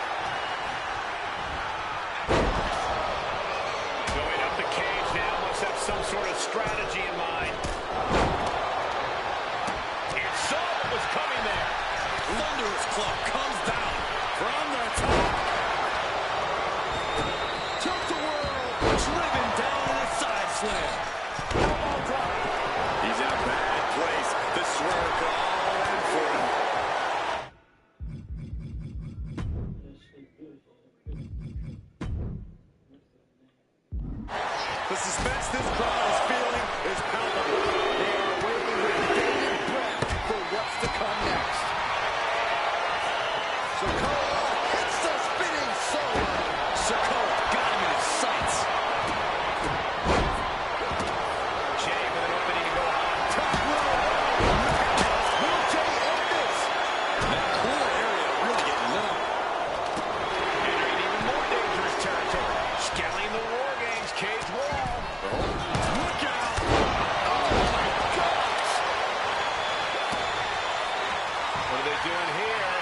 Going up the cage now. Must have some sort of strategy in mind. And saw what was coming there. Thunderous club comes down from the top. Took the world, driven down in a side slam. Elbow drop. He's in a bad place. The swerve could all end for him. The suspense this crowd is feeling is palpable. They are waiting with bated breath for what's to come next. Sikoa hits the spinning Solo. Sikoa got him in his sights. Jay with an opening to go on. Top rope. Will Jay end this? That core area really getting lit. Entering even more dangerous territory. Scaling the War Games cage wall. Look out. Oh, my gosh. What are they doing here?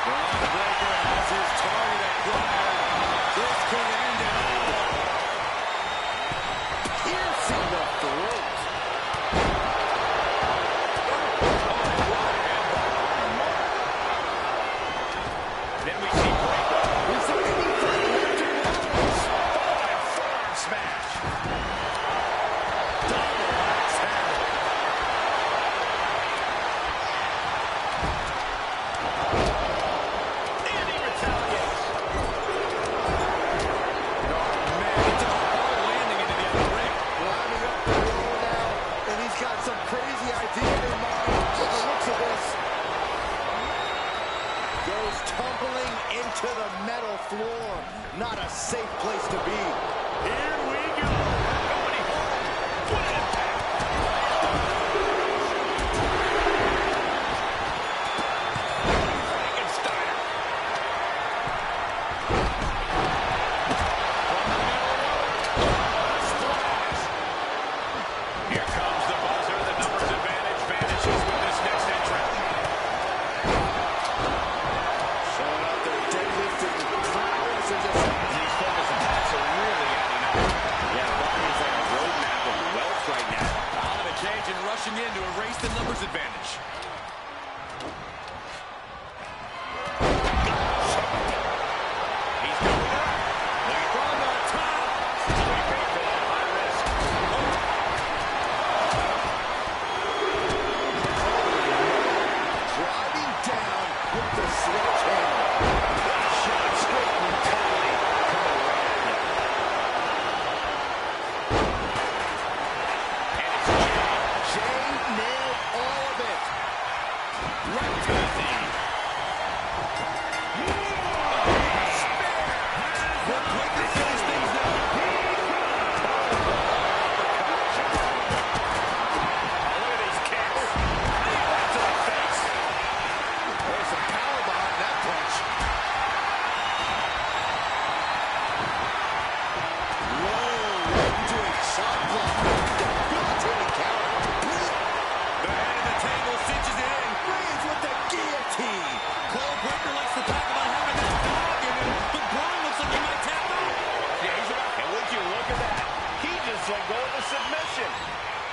Braun Breaker has his target acquired. This could end it all. Piercing the throat. Then we see Breaker. Is there anything left to lose? Followed by a forearm smash. Double axe handle. And he retaliates. Oh, man, it's a hard landing into the other ring. Climbing up the wall now, and he's got some crazy idea in mind with the looks of this. Goes tumbling into the metal floor. Not a safe place to be. Here we go. Nobody home. What impact.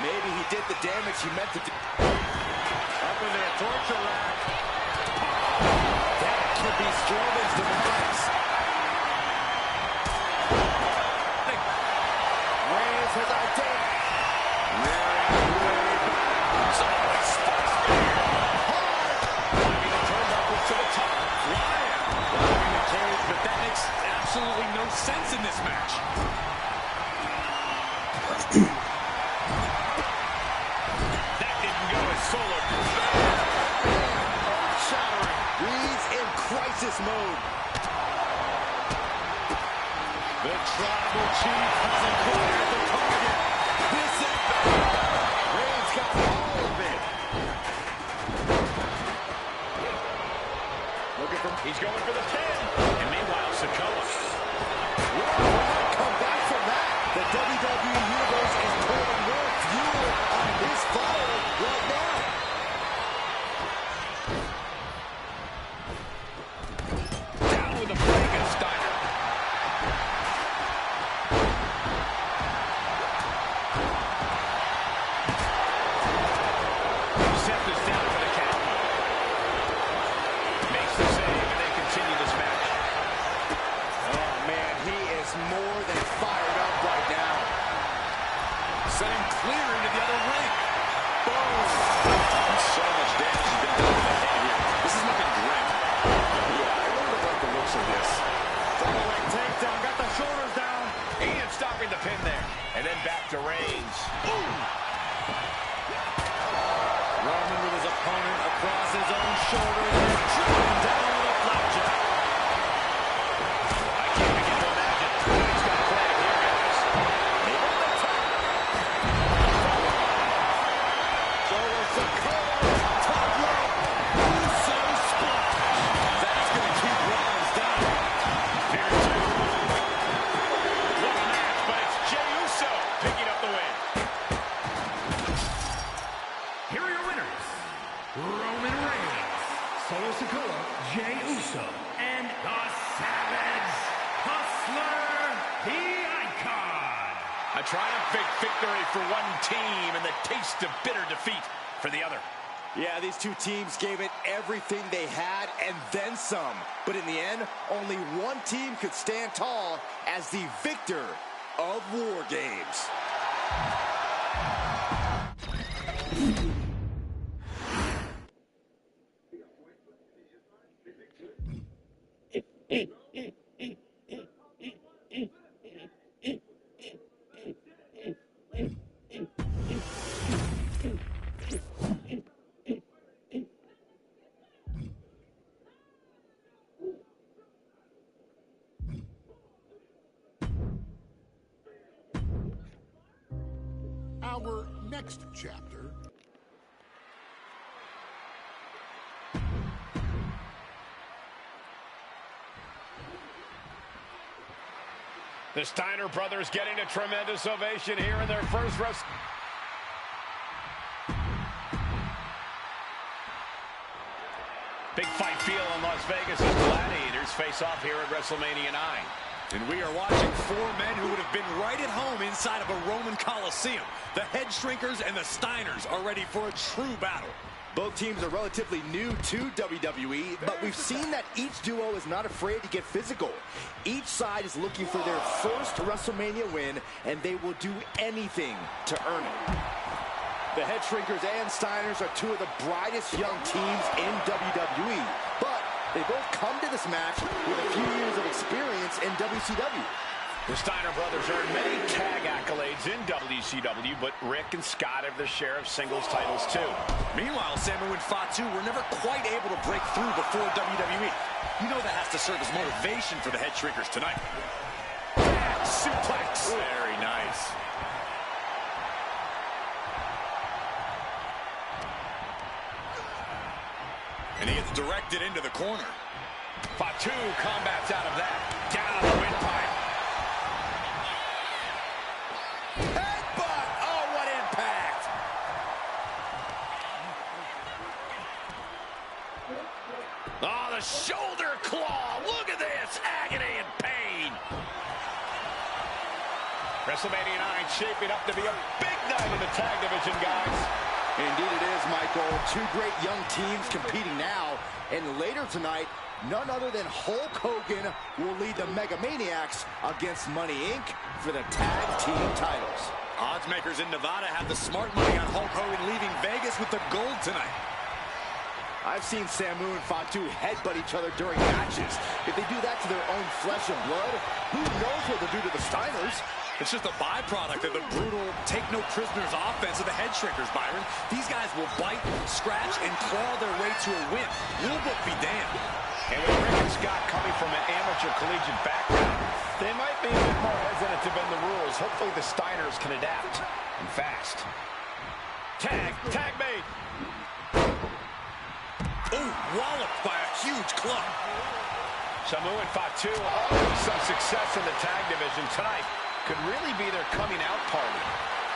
Maybe he did the damage he meant to do. Up into the torture rack. That could be Strowman's demise. Reigns has identity. To the top, flying, blocking the cage, but that makes absolutely no sense in this match. That didn't go as Solo. Earth-shattering. Reigns in crisis mode. The Tribal Chief has acquired the target. This is Reigns got all of it. He's going for the pin. And meanwhile, Sikoa. Come back from that. The WWE Universe is pouring more fuel on his fire right now. Down with the Frankensteiner. Seth is down for the count. Makes the save, and they continue this match. Oh, man, he is more than fired up right now. Sent him clear into the other ring. Boom. So much damage has been done to the head here. This is looking grim. Yeah, I really don't like the looks of this. Double leg takedown, got the shoulders down. And stopping the pin there. And then back to Reigns. Boom. Roman with his opponent across his own shoulders and driven down with a flapjack. I can't begin to imagine what he's got planned here, guys. Maybe on the top. Solo Sikoa, top rope. Uso splash. That's going to keep Rollins down. Here two. What a match, but it's Jey Uso picking up the win. Here are your winners, Roman Reigns, Solo Sikoa, Jey Uso, and the Savage, Hustler, the Icon. A triumphant victory for one team and the taste of bitter defeat for the other. Yeah, these two teams gave it everything they had and then some. But in the end, only one team could stand tall as the victor of War Games. Our next chapter. The Steiner brothers getting a tremendous ovation here in their first rest. Big fight feel in Las Vegas as Gladiators face off here at WrestleMania 9. And we are watching four men who would have been right at home inside of a Roman Coliseum. The Head Shrinkers and the Steiners are ready for a true battle. Both teams are relatively new to WWE, but we've seen that each duo is not afraid to get physical. Each side is looking for their first WrestleMania win, and they will do anything to earn it. The Head Shrinkers and Steiners are two of the brightest young teams in WWE, but they both come to this match with a few years of experience in WCW. The Steiner brothers earned many tag accolades in WCW, but Rick and Scott have their share of singles titles too. Meanwhile, Samu and Fatu were never quite able to break through before WWE. You know that has to serve as motivation for the Head Shrinkers tonight. Suplex. Very nice. And he gets directed into the corner. Fatu combats out of that. Down on the windpipe. Headbutt! Oh, what impact! Oh, the shoulder claw. Look at this. Agony and pain. WrestleMania 9 shaping up to be a big night in the tag division, guys. Indeed it is, Michael. Two great young teams competing now. And later tonight, none other than Hulk Hogan will lead the Mega Maniacs against Money Inc. for the tag team titles. Odds makers in Nevada have the smart money on Hulk Hogan leaving Vegas with the gold tonight. I've seen Samu and Fatu headbutt each other during matches. If they do that to their own flesh and blood, who knows what they'll do to the Steiners? It's just a byproduct of the brutal take-no-prisoners offense of the Head Shrinkers, Byron. These guys will bite, scratch, and claw their way to a win. Rulebook be damned. And with Rick and Scott coming from an amateur collegiate background, they might be a bit more hesitant to bend the rules. Hopefully the Steiners can adapt, and fast. Tag made. Oh, walloped by a huge club. Samu and Fatu some success in the tag division tonight. Could really be their coming out party.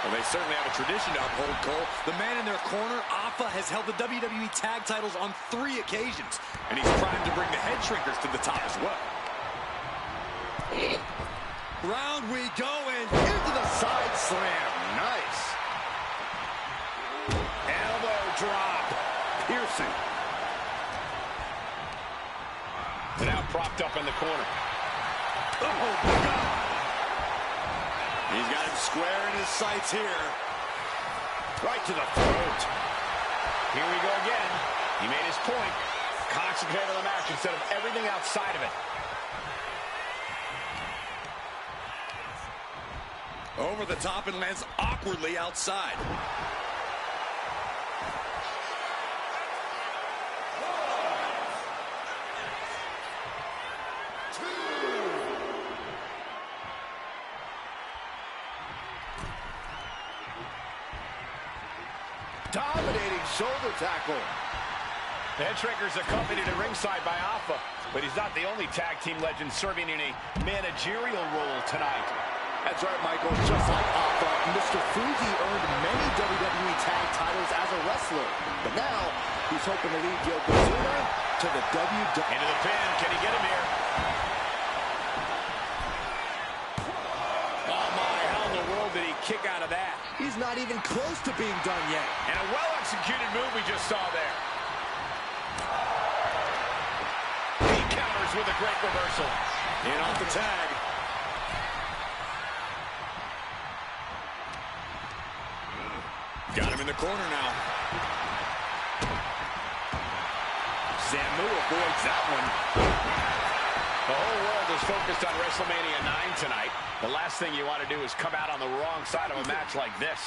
Well, they certainly have a tradition to uphold, Cole. The man in their corner, Alpha, has held the WWE tag titles on 3 occasions. And he's primed to bring the Head Shrinkers to the top as well. Round we go, and into the side slam. Nice. Elbow drop. Piercing. Now propped up in the corner. Oh, my God. He's got him square in his sights here. Right to the throat. Here we go again. He made his point. Concentrate on the match instead of everything outside of it. Over the top and lands awkwardly outside. Dominating shoulder tackle. The Head Shrinkers accompanied at ringside by Alpha, but he's not the only tag team legend serving in a managerial role tonight. That's right, Michael. Just like Alpha, Mr. Fuji earned many WWE tag titles as a wrestler. But now, he's hoping to lead Yokozuna to the WWE. Into the pin. Can he get him here? Oh, my. How in the world did he kick out of that? He's not even close to being done yet. And a well-executed move we just saw there. He counters with a great reversal. In off the tag. Got him in the corner now. Samu avoids that one. The whole world is focused on WrestleMania 9 tonight. The last thing you want to do is come out on the wrong side of a match like this.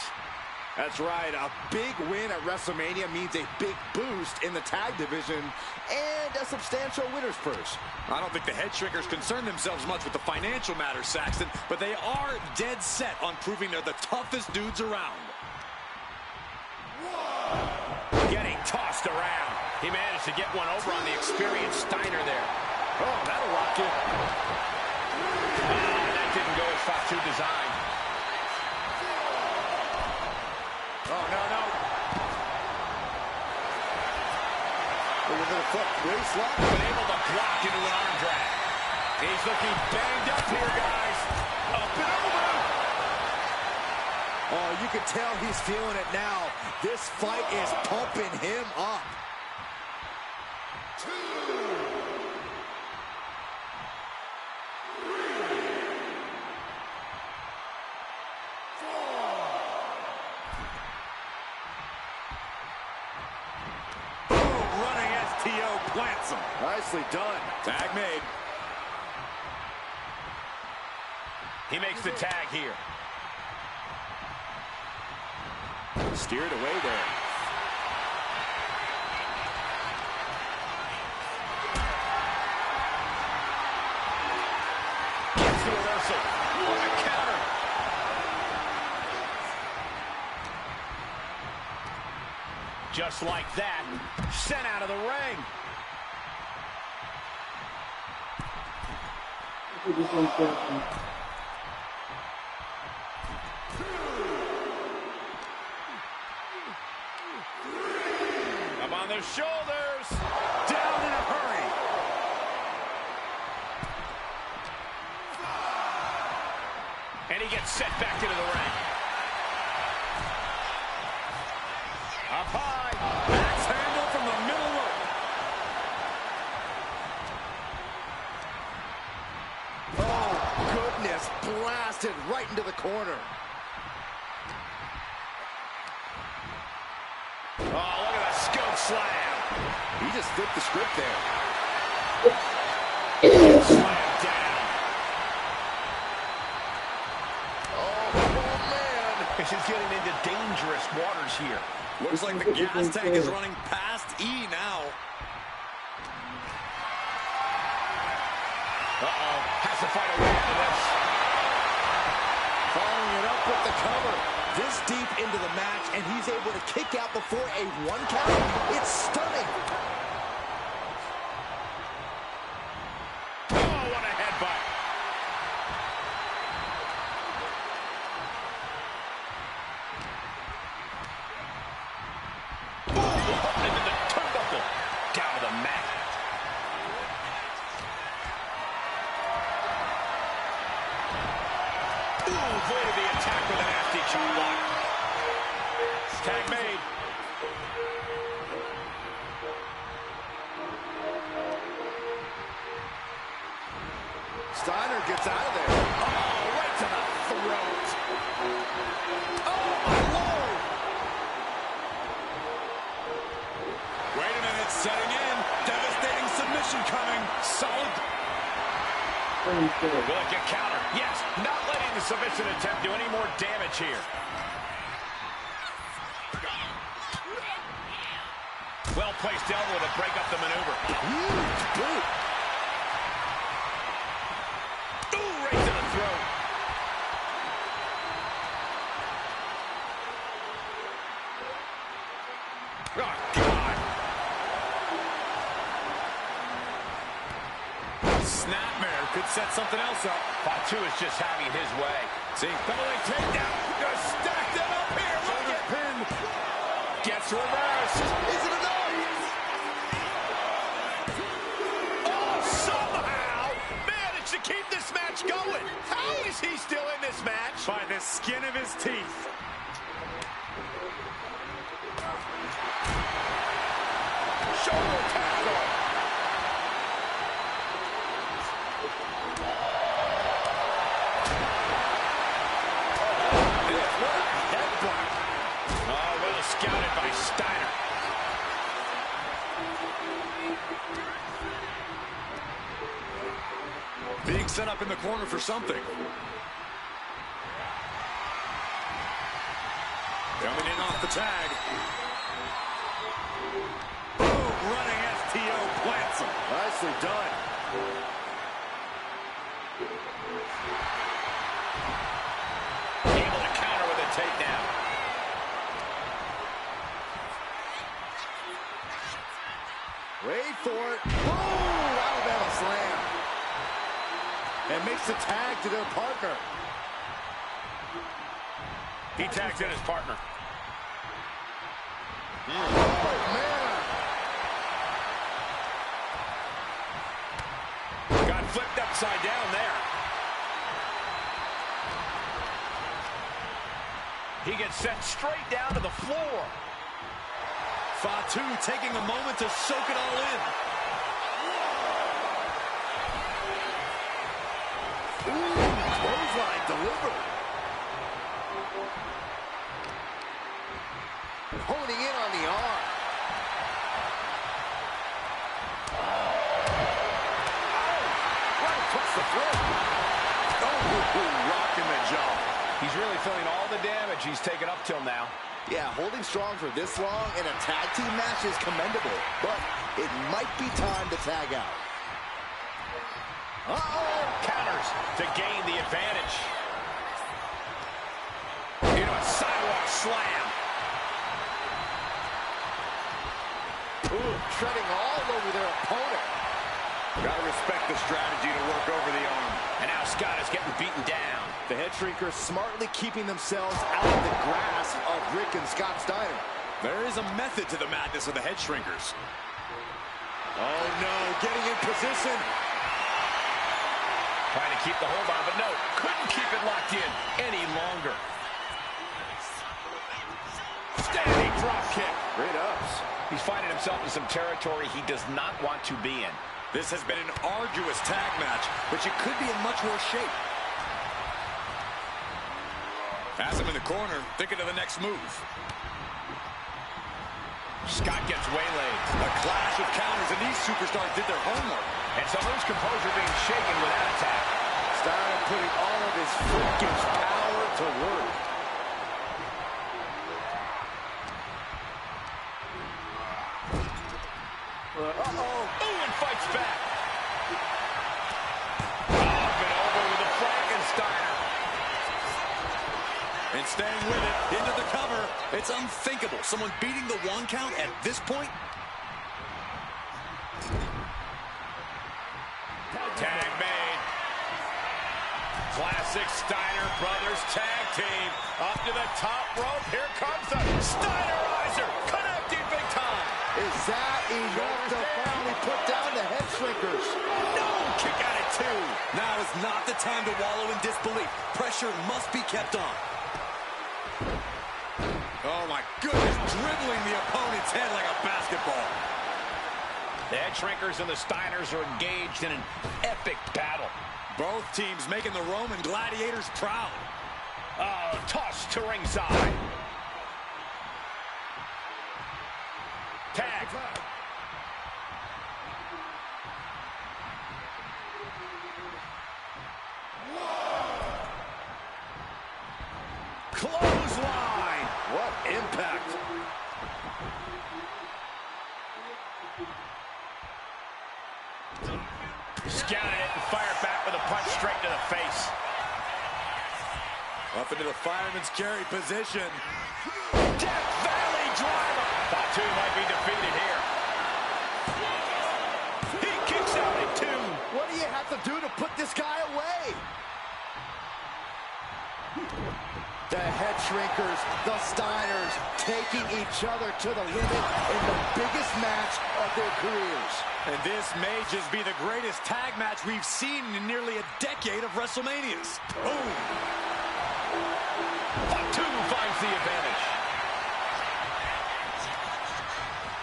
That's right. A big win at WrestleMania means a big boost in the tag division and a substantial winner's purse. I don't think the Head Shrinkers concern themselves much with the financial matters, Saxton, but they are dead set on proving they're the toughest dudes around. Getting tossed around. He managed to get one over on the experienced Steiner there. Oh, that'll rock you. That didn't go as Fatu designed. Oh, no. Look at the foot. Waist lock. Been able to block into an arm drag. He's looking banged up here, guys. Up and over. Oh, you can tell he's feeling it now. This fight is pumping him up. 2, 3, 4. Boom, running STO plants him. Nicely done. Tag made. He makes the tag here. Steered away there. Gets the reversal. What a counter. Just like that, sent out of the ring. Up on their shoulders. Down in a hurry. And And he gets set back into the ring. Up high. Axe handle from the middle rope. Oh, goodness. Blasted right into the corner. Oh, look at that scope slam. He just flipped the script there. Slam down. Oh, man. This is getting into dangerous waters here. Looks like the gas tank is running past E now. Uh-oh. Has to fight a way out of this. Following it up with the cover. This deep into the match, and he's able to kick out before a 1 count. It's stunning. Oh, what a headbutt. Boom! Into the turnbuckle. Down to the mat. Ooh, avoided the attack with a nasty chop block. Tag made. Steiner gets out of there. Oh, right to the throat. Oh, my Lord. Wait a minute, setting in. Devastating submission coming. Solid. Will it get counter? Yes, not letting the submission attempt do any more damage here. Well-placed elbow to break up the maneuver. Ooh, right to the throat. Oh, God. Snapmare could set something else up. Fatu is just having his way. See, double leg takedown. Just stacked it up here. Look at pin. Gets reversed. Is it enough? Oh, somehow managed to keep this match going. How is he still in this match? By the skin of his teeth. Shoulder tackle. Oh, well scouted by Steiner. Being set up in the corner for something. Coming in off the tag. Boom, running STO plants him. Nicely done. Able to counter with a takedown. Wait for it. Boom! Alabama slam. And makes the tag to their partner. He tags in his partner. Oh, man. Got flipped upside down there. He gets sent straight down to the floor. Fatu taking a moment to soak it all in. Ooh, clothesline delivered. Honing in on the arm. Right across the throat. Oh, rocking the jaw. He's really feeling all the damage he's taken up till now. Yeah, holding strong for this long in a tag team match is commendable, but it might be time to tag out. Uh-oh! Counters to gain the advantage. Into a sidewalk slam. Ooh, treading all over their opponent. Gotta respect the strategy to work over the arm. And now Scott is getting beaten down. The head shrinkers smartly keeping themselves out of the grasp of Rick and Scott Steiner. There is a method to the madness of the head shrinkers. Oh no, getting in position. Trying to keep the hold on, but no, couldn't keep it locked in any longer. Standing drop kick. Great ups. He's finding himself in some territory he does not want to be in. This has been an arduous tag match, but you could be in much worse shape. Has him in the corner, thinking of the next move. Scott gets waylaid. A clash of counters, and these superstars did their homework. And so there's composure being shaken with that attack. Steiner putting all of his freakish power to work. Uh-oh. Ooh, and fights back. Up and over with a Frankensteiner. And staying with it, into the cover. It's unthinkable. Someone beating the 1 count at this point. Tag made. Classic Steiner Brothers tag team. Up to the top rope. Here comes the Steinerizer. Connecting big time. Is that enough to finally put down the head shrinkers? No! Kick out at 2. Now is not the time to wallow in disbelief. Pressure must be kept on. Oh my goodness, dribbling the opponent's head like a basketball. The head shrinkers and the Steiners are engaged in an epic battle. Both teams making the Roman gladiators proud. Oh, tossed to ringside. Tag. Clothesline. What impact. Scouted it and fired back with a punch straight to the face. Up into the fireman's carry position. Death Valley driver. Fatu might be defeated here. He kicks out at 2. What do you have to do to put this guy away? The head shrinkers, the Steiners, taking each other to the limit in the biggest match of their careers. And this may just be the greatest tag match we've seen in nearly a decade of WrestleManias. Boom! Fatu finds the advantage.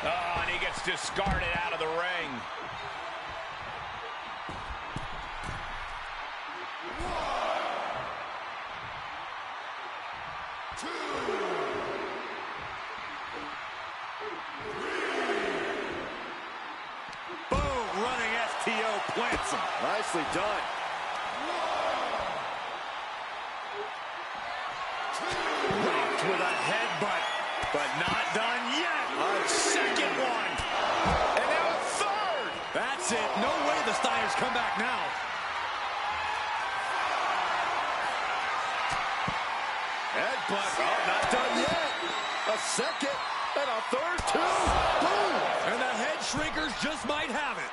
Oh, and he gets discarded out of the ring. Boom! Running STO plants him. Nicely done. Rocked with a headbutt, but not done yet. A second one. And now a third. That's it. No way the Steiners come back now. Headbutt. Oh, not done yet. A second and a third, too. Boom. And the head shrinkers just might have it.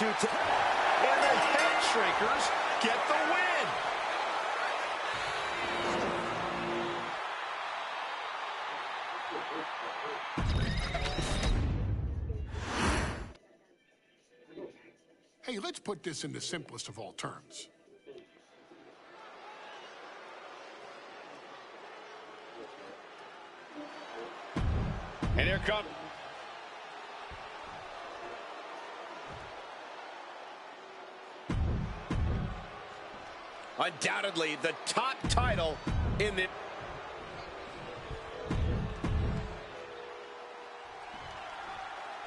And the head shrinkers get the win. Hey, let's put this in the simplest of all terms. And here comes... Undoubtedly the top title in the...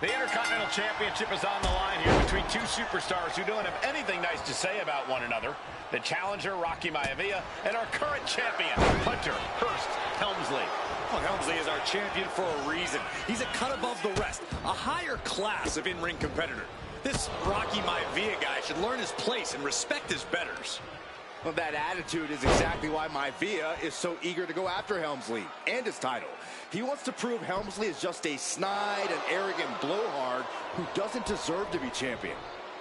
The Intercontinental Championship is on the line here between two superstars who don't have anything nice to say about one another. The challenger, Rocky Maivia, and our current champion, Hunter Hearst Helmsley. Well, Helmsley is our champion for a reason. He's a cut above the rest, a higher class of in-ring competitor. This Rocky Maivia guy should learn his place and respect his betters. Well, that attitude is exactly why Maivia is so eager to go after Helmsley and his title. He wants to prove Helmsley is just a snide and arrogant blowhard who doesn't deserve to be champion.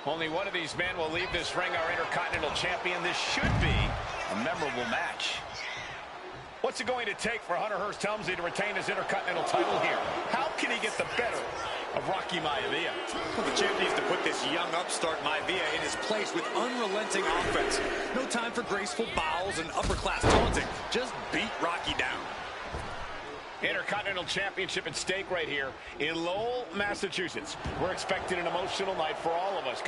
Only one of these men will leave this ring our Intercontinental Champion. This should be A memorable match. What's it going to take for Hunter Hearst Helmsley to retain his Intercontinental title here? How can he get the better of Rocky Maivia? Well, the champ needs to put this young upstart Maivia in his place with unrelenting offense. No time for graceful bows and upper-class taunting. Just beat Rocky down. Intercontinental Championship at stake right here in Lowell, Massachusetts. We're expecting an emotional night for all of us.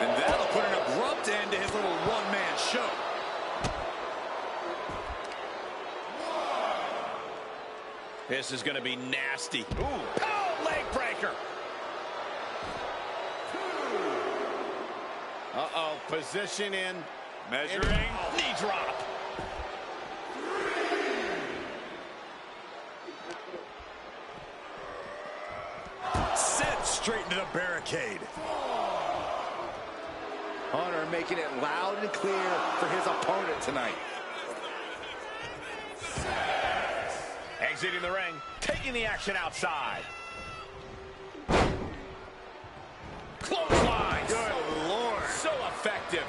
And that'll put an abrupt end to his little one-man show. This is going to be nasty. Ooh, oh, leg breaker. Uh-oh, position in. Measuring. Knee drop. Sent straight into the barricade. Hunter making it loud and clear for his opponent tonight. Exiting the ring, taking the action outside. Clothesline. Good Lord. So effective.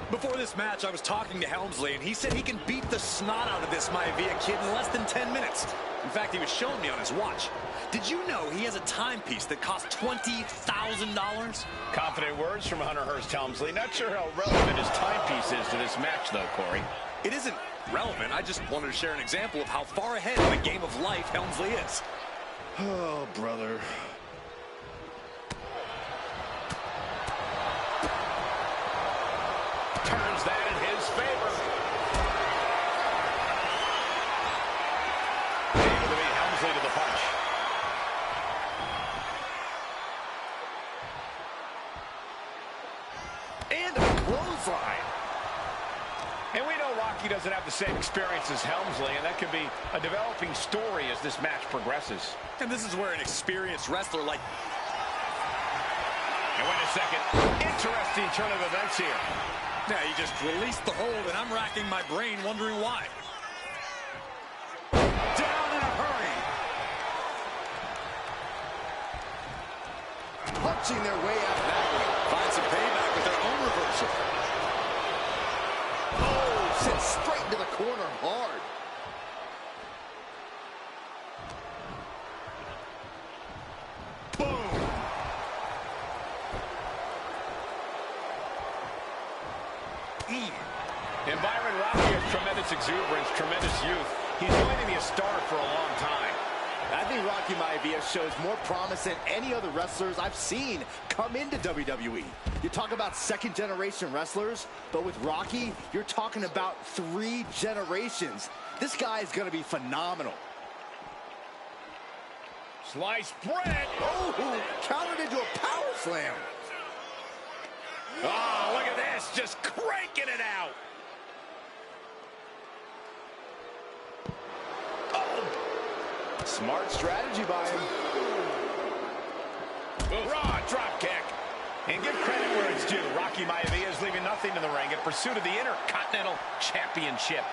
Before this match, I was talking to Helmsley, and he said he can beat the snot out of this Maivia kid in less than 10 minutes. In fact, he was showing me on his watch. Did you know he has a timepiece that costs $20,000? Confident words from Hunter Hearst Helmsley. Not sure how relevant his timepiece is to this match, though, Corey. It isn't relevant. I just wanted to share an example of how far ahead in the game of life Helmsley is. Oh, brother. Turns that in his favor. Able to beat Helmsley to the punch. And a clothesline. And we know Rocky doesn't have the same experience as Helmsley, and that could be a developing story as this match progresses. And this is where an experienced wrestler like... And wait a second. Interesting turn of events here. Yeah, he just released the hold, and I'm racking my brain wondering why. Down in a hurry. Punching their way out of that one. Find some payback with their own reversal. Oh, sent straight into the corner hard. Boom. And Byron, Rocky has tremendous exuberance, tremendous youth. He's going to be a star for a long time. I think Rocky Maivia shows more promise than any other wrestlers I've seen come into WWE. You talk about second-generation wrestlers, but with Rocky, you're talking about 3 generations. This guy is going to be phenomenal. Sliced bread. Oh, countered into a power slam. Oh, look at this, just cranking it out. Oh. Smart strategy by him. Raw drop kick. And give credit where it's due. Rocky Maivia is leaving nothing in the ring in pursuit of the Intercontinental Championship.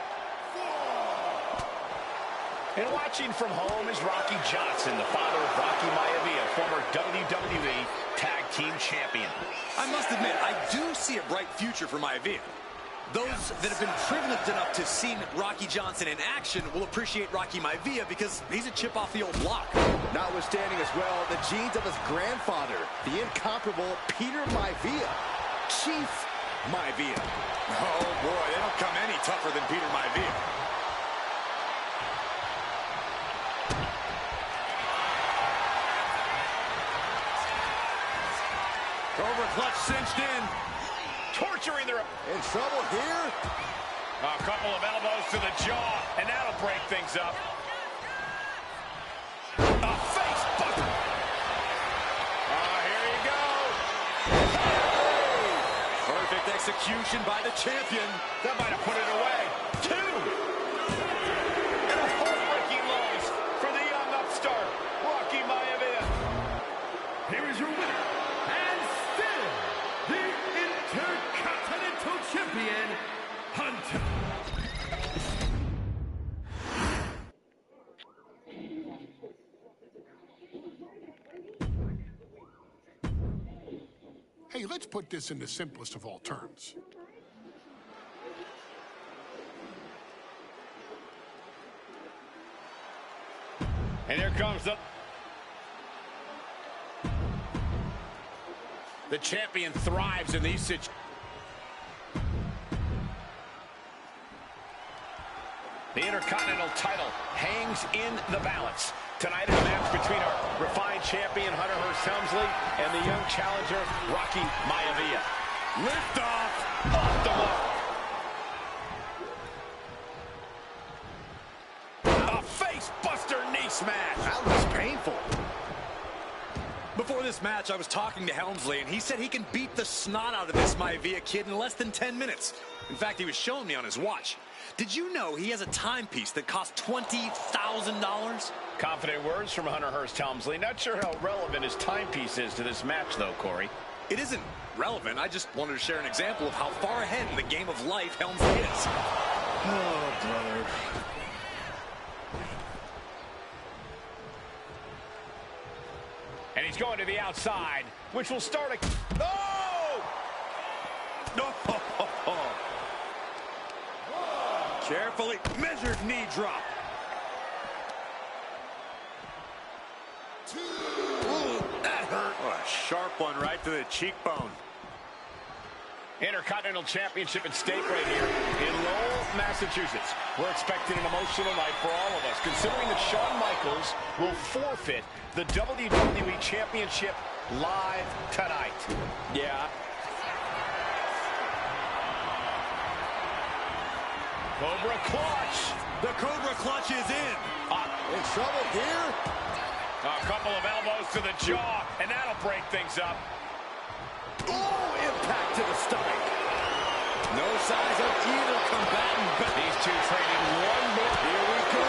And watching from home is Rocky Johnson, the father of Rocky Maivia, former WWE Tag Team Champion. I must admit, I do see a bright future for Maivia. Those that have been privileged enough to see Rocky Johnson in action will appreciate Rocky Maivia because he's a chip off the old block. Notwithstanding as well the genes of his grandfather, the incomparable Peter Maivia. Chief Maivia. Oh boy, they don't come any tougher than Peter Maivia. Over clutch cinched in. Torturing their... In trouble here. A couple of elbows to the jaw, and that'll break things up. A face buster. Here you go. Perfect execution by the champion. That might have put it away. 2. And a heartbreaking loss for the young upstart, Rocky Maivia. Here is your winner, and still the Intercontinental Champion, Hunter. Hey, let's put this in the simplest of all terms. And here comes the champion thrives in these situations. The Intercontinental title hangs in the balance. Tonight is a match between our refined champion, Hunter Hearst Helmsley, and the young challenger, Rocky Maivia. Lift off the mark. A face buster knee smash. That was painful. Before this match, I was talking to Helmsley, and he said he can beat the snot out of this Maivia kid in less than 10 minutes. In fact, he was showing me on his watch. Did you know he has a timepiece that costs $20,000? Confident words from Hunter Hearst Helmsley. Not sure how relevant his timepiece is to this match, though, Corey. It isn't relevant. I just wanted to share an example of how far ahead in the game of life Helmsley is. Oh, brother. And he's going to the outside, which will start a... Oh! No! Carefully measured knee drop. Ooh, that hurt. Oh, a sharp one right to the cheekbone. Intercontinental Championship at stake right here in Lowell, Massachusetts. We're expecting an emotional night for all of us, considering that Shawn Michaels will forfeit the WWE Championship live tonight. Yeah. Cobra Clutch. The Cobra Clutch is in. In trouble here. A couple of elbows to the jaw, and that'll break things up. Oh, impact to the stomach. No signs of either combatant. But these two trading one more. Here we go.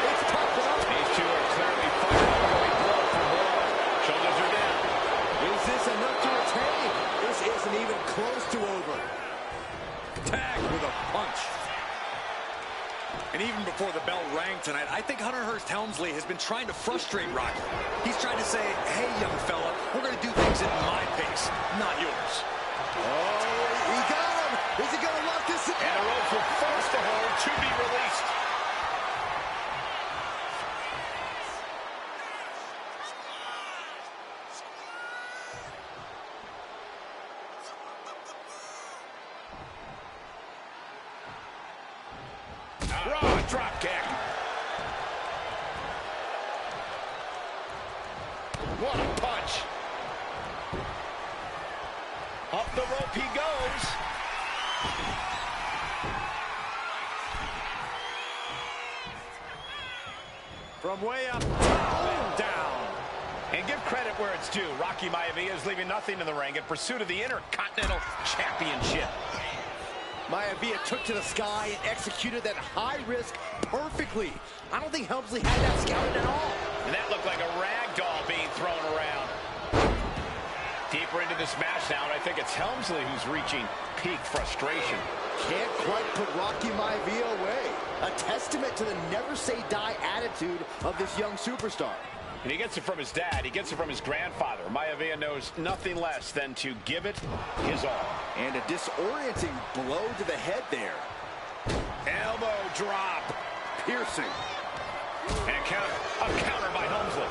It's tough out. These two are clearly fighting over blood for blood. Shoulders are down. Is this enough to retain? This isn't even close to over. Tag with a punch. And even before the bell rang tonight, I think Hunter Hearst Helmsley has been trying to frustrate Rocky. He's trying to say, hey, young fella, we're going to do things at my pace, not yours. Oh, he got him. Is he going to lock this in? And the ropes will force the hold to be released. Raw drop kick. What a punch. Up the rope he goes. From way up top and down. And give credit where it's due. Rocky Maivia is leaving nothing in the ring in pursuit of the Intercontinental Championship. Maivia took to the sky and executed that high risk perfectly. I don't think Helmsley had that scouted at all. And that looked like a rag doll being thrown around. Deeper into this match now, and I think it's Helmsley who's reaching peak frustration. Can't quite put Rocky Maivia away. A testament to the never-say-die attitude of this young superstar. And he gets it from his dad. He gets it from his grandfather. Maivia knows nothing less than to give it his all. And a disorienting blow to the head there. Elbow drop. Piercing. And a counter by Helmsley.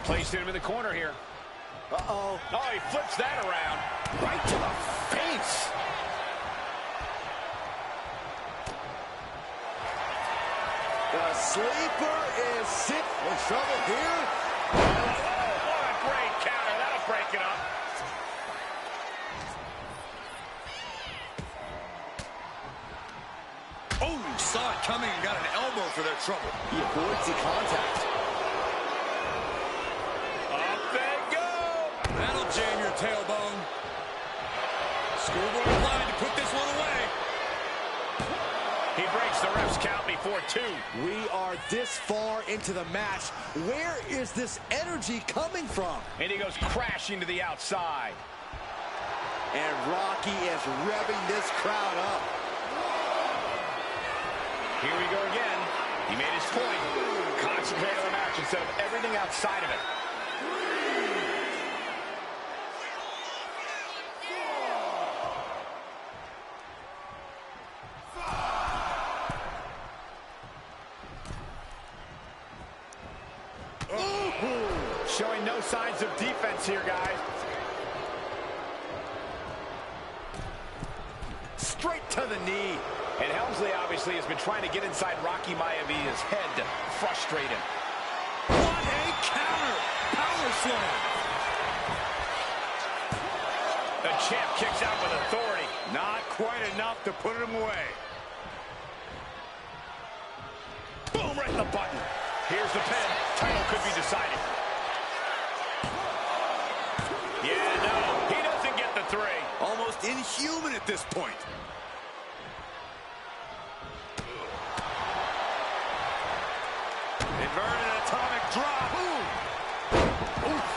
Placed him in the corner here. Uh-oh. Oh, he flips that around. Right to the face. The sleeper is sick. In trouble here. Oh, what a great counter. That'll break it up. Oh, saw it coming and got an elbow for their trouble. He avoids the contact. Up they go. That'll jam your tailbone. Schoolboy applied to put this one away. He breaks the ref's count before two. We are this far into the match. Where is this energy coming from? And he goes crashing to the outside. And Rocky is revving this crowd up. Here we go again. He made his point. Concentrate on the match instead of everything outside of it. here, guys. Straight to the knee. And Helmsley obviously has been trying to get inside Rocky Maiavia's head to frustrate him. What a counter! Power slam! The champ kicks out with authority. Not quite enough to put him away. Boom, right in the button. Here's the pin. Title could be decided. Yeah, no, he doesn't get the 3. Almost inhuman at this point. Inverted atomic drop. Ooh. Oof.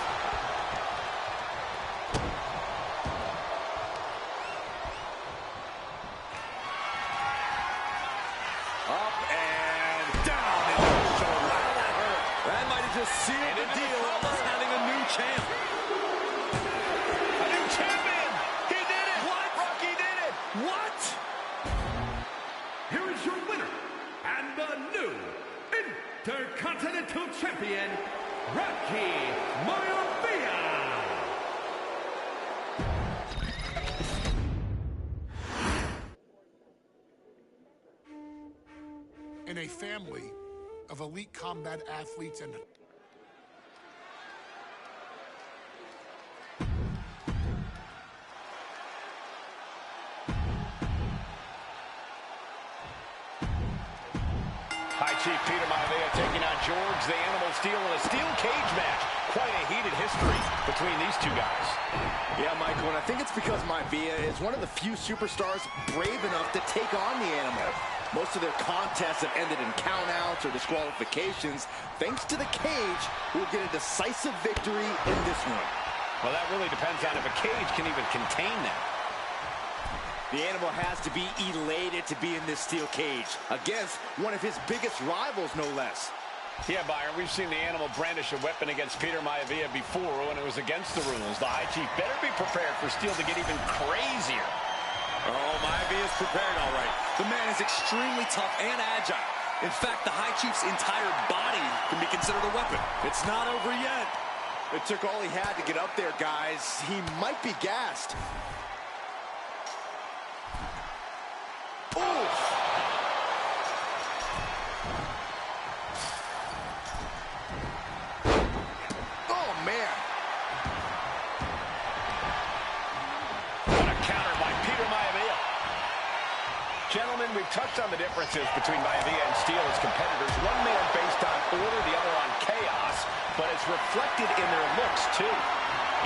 Up and down. That might have just sealed the deal of us having a new champ. A new champion. He did it. What? Rocky did it. What? Here is your winner, and the new Intercontinental Champion, Rocky Maivia. In a family of elite combat athletes and High Chief Peter Maivia taking on George the Animal Steele in a steel cage match. Quite a heated history between these two guys. Yeah, Michael, and I think it's because Maivia is one of the few superstars brave enough to take on the Animal. Most of their contests have ended in countouts or disqualifications. Thanks to the cage, we'll get a decisive victory in this one. Well, that really depends on if a cage can even contain that. The Animal has to be elated to be in this steel cage against one of his biggest rivals, no less. Yeah, Byron, we've seen the Animal brandish a weapon against Peter Maivia before when it was against the rules. The High Chief better be prepared for Steele to get even crazier. Oh, Maivia's prepared all right. The man is extremely tough and agile. In fact, the High Chief's entire body can be considered a weapon. It's not over yet. It took all he had to get up there, guys. He might be gassed. Oof! Oh, man. What a counter by Peter Maivia. Gentlemen, we've touched on the differences between Maivia and Steele as competitors. One man based on order, the other on chaos, but it's reflected in their looks, too.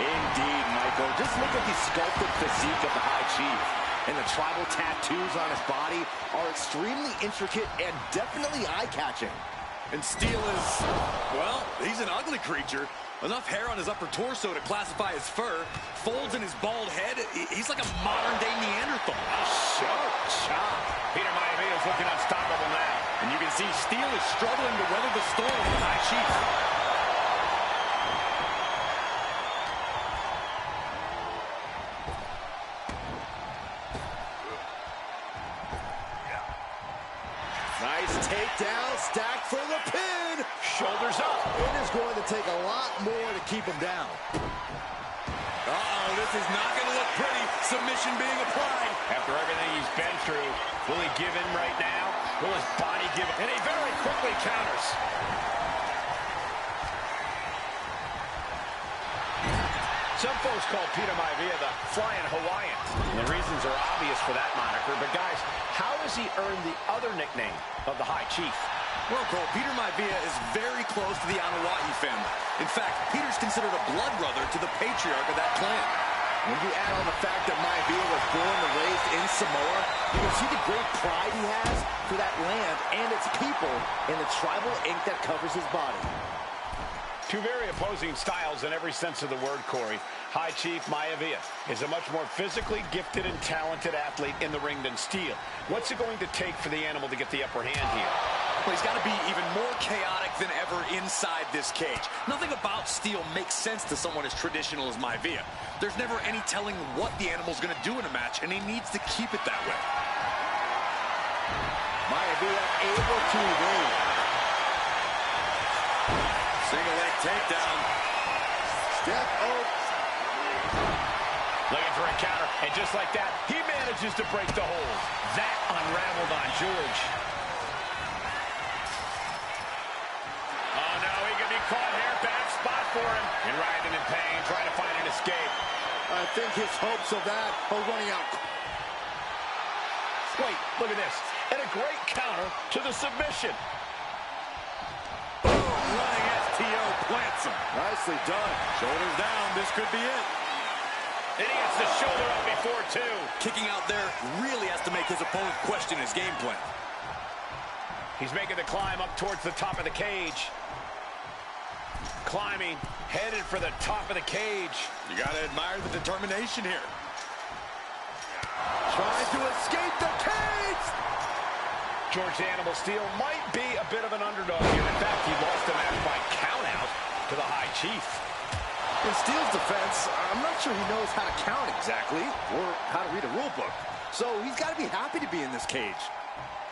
Indeed, Michael. Just look at the sculpted physique of the High Chief. And the tribal tattoos on his body are extremely intricate and definitely eye-catching. And Steele is, well, he's an ugly creature. Enough hair on his upper torso to classify as fur. Folds in his bald head. He's like a modern-day Neanderthal. Sharp chop. Peter Maivia is looking unstoppable now. And you can see Steele is struggling to weather the storm with High Chief. Nice takedown, stacked for the pin. Shoulders up. It is going to take a lot more to keep him down. Uh-oh, this is not going to look pretty. Submission being applied. After everything he's been through, will he give in right now? Will his body give in? And he very quickly counters. Some folks call Peter Maivia the Flying Hawaiian. And the reasons are obvious for that moniker. But, guys, how has he earned the other nickname of the High Chief? Well, Cole, Peter Maivia is very close to the Anoa'i family. In fact, Peter's considered a blood brother to the patriarch of that clan. When you add on the fact that Maivia was born and raised in Samoa, you can see the great pride he has for that land and its people and the tribal ink that covers his body. Two very opposing styles in every sense of the word, Corey. High Chief Maivia is a much more physically gifted and talented athlete in the ring than Steele. What's it going to take for the Animal to get the upper hand here? Well, he's got to be even more chaotic than ever inside this cage. Nothing about Steele makes sense to someone as traditional as Maivia. There's never any telling what the Animal's going to do in a match, and he needs to keep it that way. Maivia able to evade. Single leg takedown. Step, oh, Looking for a counter, and just like that, he manages to break the hold. That unraveled on George. Oh, no, he could be caught here. Bad spot for him. And writhing in pain, trying to find an escape. I think his hopes of that are running out. Wait, look at this. And a great counter to the submission. Running STO plants him. Nicely done. Shoulders down. This could be it. And he gets the shoulder up before two. Kicking out there really has to make his opponent question his game plan. He's making the climb up towards the top of the cage. Climbing, headed for the top of the cage. You got to admire the determination here. Trying to escape the cage. George Animal Steel might be a bit of an underdog here. In fact, he lost the match by countout to the High Chief. In Steel's defense, I'm not sure he knows how to count exactly or how to read a rule book. So he's got to be happy to be in this cage.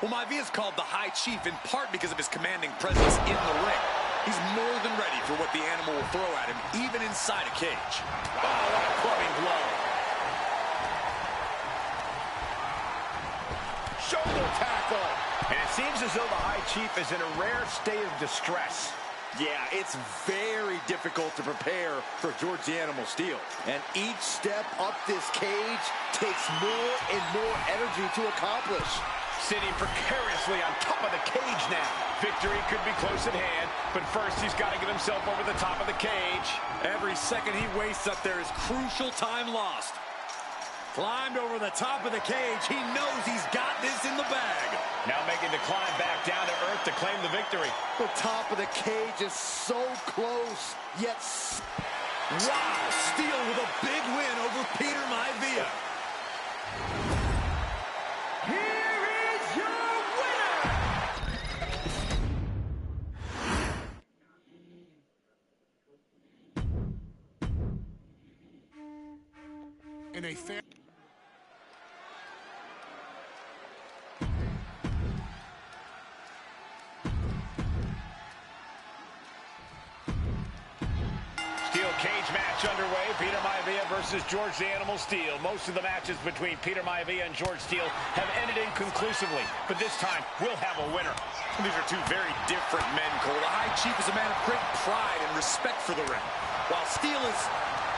Well, Maivia is called the High Chief in part because of his commanding presence in the ring. He's more than ready for what the animal will throw at him, even inside a cage. Oh, what a clubbing blow. Shoulder tackle. And it seems as though the High Chief is in a rare state of distress. Yeah, it's very difficult to prepare for George the Animal Steel. And each step up this cage takes more and more energy to accomplish. Sitting precariously on top of the cage now. Victory could be close at hand, but first he's got to get himself over the top of the cage. Every second he wastes up there is crucial time lost. Climbed over the top of the cage. He knows he's got this in the bag. Now making the climb back down to earth to claim the victory. The top of the cage is so close, yet... Wow, Steel with a big win over Peter Maivia. Here is your winner! In a fair... Cage match underway. Peter Maivia versus George the Animal Steel. Most of the matches between Peter Maivia and George Steel have ended inconclusively, but this time we'll have a winner. These are two very different men, Cole. The High Chief is a man of great pride and respect for the ring, while Steel is,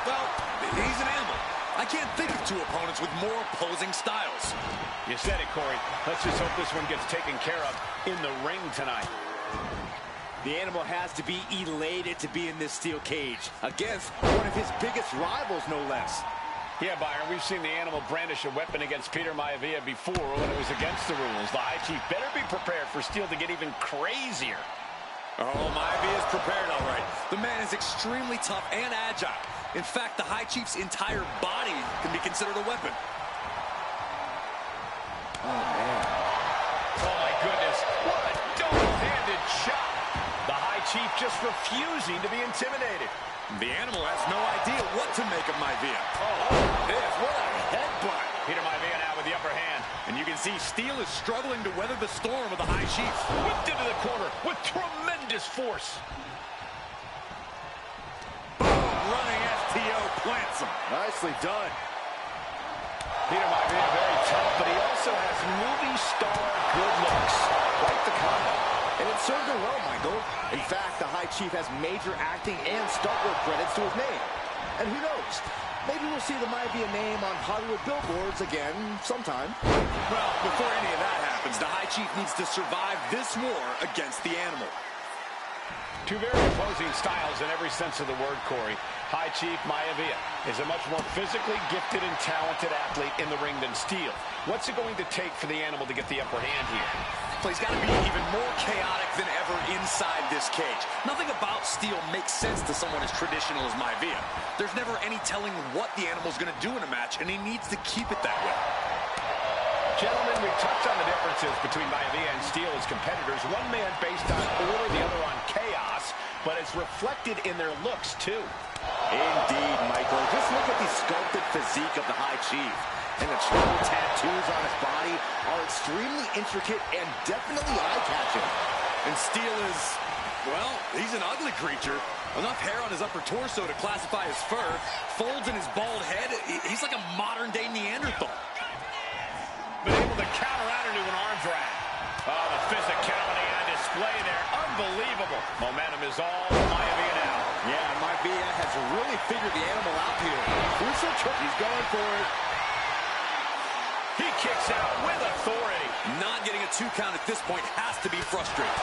well, he's an animal. I can't think of two opponents with more opposing styles. You said it, Corey. Let's just hope this one gets taken care of in the ring tonight. The Animal has to be elated to be in this steel cage against one of his biggest rivals, no less. Yeah, Byron, we've seen the Animal brandish a weapon against Peter Maivia before when it was against the rules. The High Chief better be prepared for Steel to get even crazier. Oh, Maivia is prepared, all right. The man is extremely tough and agile. In fact, the High Chief's entire body can be considered a weapon. Oh, man. Oh, my goodness. What a double-handed shot. The High Chief just refusing to be intimidated. The Animal has no idea what to make of Maivia. Oh, this, what a headbutt. Peter Maivia now with the upper hand. And you can see Steel is struggling to weather the storm of the High Chief. Whipped into the corner with tremendous force. Running STO plants him. Nicely done. Peter Maivia very tough, but he also has movie star good looks. Quite the combo. And it served him well, Michael. In fact, the High Chief has major acting and stunt work credits to his name. And who knows? Maybe we'll see the Maivia name on Hollywood billboards again sometime. Well, before any of that happens, the High Chief needs to survive this war against the Animal. Two very opposing styles in every sense of the word, Corey. High Chief Maivia is a much more physically gifted and talented athlete in the ring than Steel. What's it going to take for the Animal to get the upper hand here? Well, he's got to be even more chaotic than ever inside this cage. Nothing about Steel makes sense to someone as traditional as Maivia. There's never any telling what the Animal's going to do in a match, and he needs to keep it that way. Gentlemen, we've touched on the differences between Maivia and Steel as competitors. One man based on order, the other on chaos, but it's reflected in their looks, too. Indeed, Michael. Just look at the sculpted physique of the High Chief. And the tribal tattoos on his body are extremely intricate and definitely eye-catching. And Steel is, well, he's an ugly creature. Enough hair on his upper torso to classify as fur. Folds in his bald head. He's like a modern-day Neanderthal. Been able to counter out into an arm drag. Oh, the physicality on display there. Unbelievable. Momentum is all Maivia now. Yeah, Maivia has really figured the animal out here. Crucial trick. He's going for it. He kicks out with authority. Not getting a 2 count at this point has to be frustrating.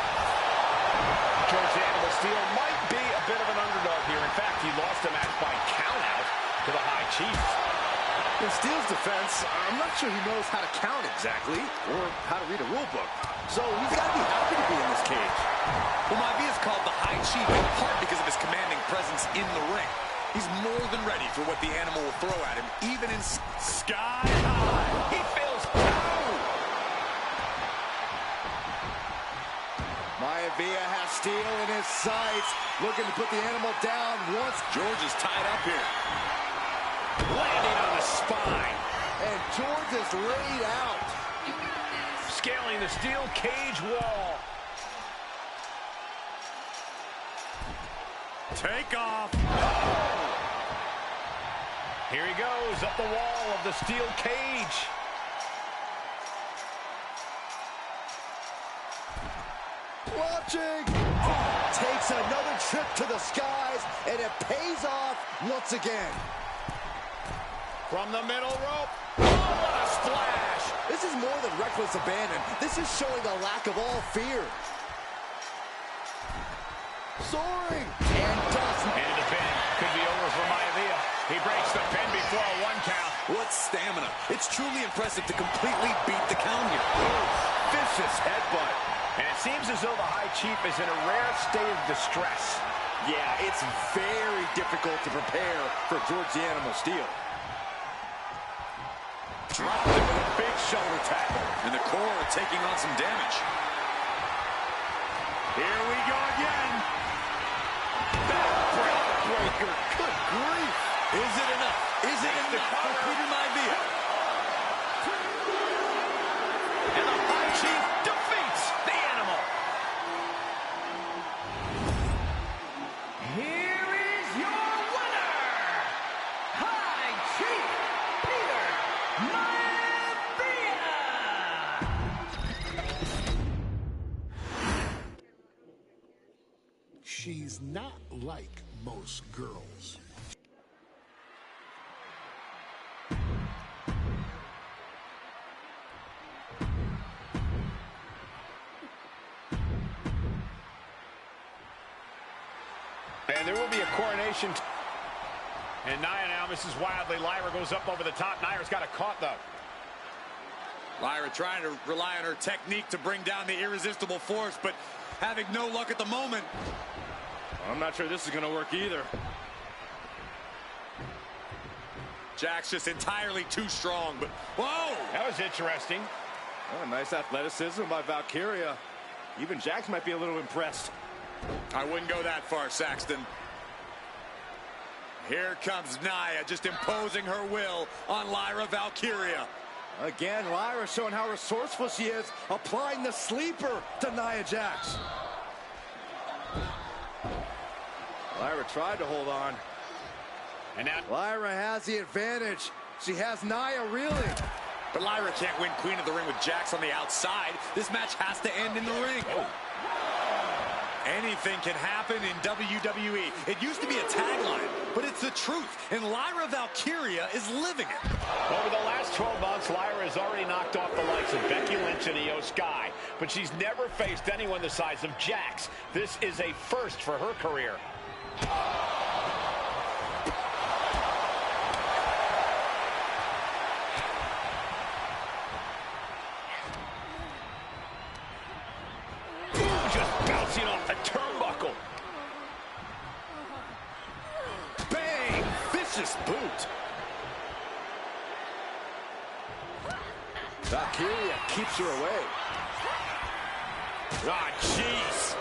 George the Animal Steele might be a bit of an underdog here. In fact, he lost the match by countout to the High Chief. In Steele's defense, I'm not sure he knows how to count exactly or how to read a rule book. So he's got to be happy to be in this cage. Well, Maivia is called the High Chief in part because of his commanding presence in the ring. He's more than ready for what the animal will throw at him, even in sky high. He feels power. Maivia has Steele in his sights, looking to put the animal down once. George is tied up here. Landing on the spine. And George is laid out. Scaling the steel cage wall. Take off. Oh! Here he goes up the wall of the steel cage. Watching. Takes another trip to the skies, and it pays off once again. From the middle rope. Oh, what a splash. This is more than reckless abandon. This is showing a lack of all fear. Soaring. And doesn't. Into the pin. Could be over for Maivia. He breaks the pin before a 1 count. What stamina. It's truly impressive to completely beat the count here. Oh, vicious headbutt. And it seems as though the High Chief is in a rare state of distress. Yeah, it's very difficult to prepare for George the Animal Steele. Dropped it with a big shoulder tackle. And the core taking on some damage. Here we go again. Backbreaker. Good grief. Is it enough? Is it enough for Peter Maivia? And the High Chief defeats the animal. Here is your winner, High Chief Peter Maivia. She's not like most girls. And there will be a coronation. And Nia now misses wildly. Lyra goes up over the top. Nia's got a caught, though. Lyra trying to rely on her technique to bring down the irresistible force, but having no luck at the moment. I'm not sure this is going to work either. Jax just entirely too strong, but whoa! That was interesting. Oh, nice athleticism by Valkyria. Even Jax might be a little impressed. I wouldn't go that far, Saxton. Here comes Nia, just imposing her will on Lyra Valkyria. Again, Lyra showing how resourceful she is, applying the sleeper to Nia Jax. Lyra tried to hold on. And now Lyra has the advantage. She has Nia reeling. But Lyra can't win Queen of the Ring with Jax on the outside. This match has to end in the ring. Oh. Anything can happen in WWE. It used to be a tagline, but it's the truth. And Lyra Valkyria is living it. Over the last 12 months, Lyra has already knocked off the likes of Becky Lynch and Io Sky, but she's never faced anyone the size of Jax. This is a first for her career. Just bouncing off the turnbuckle. Bang! Vicious boot. Valkyria keeps her away. Ah, jeez.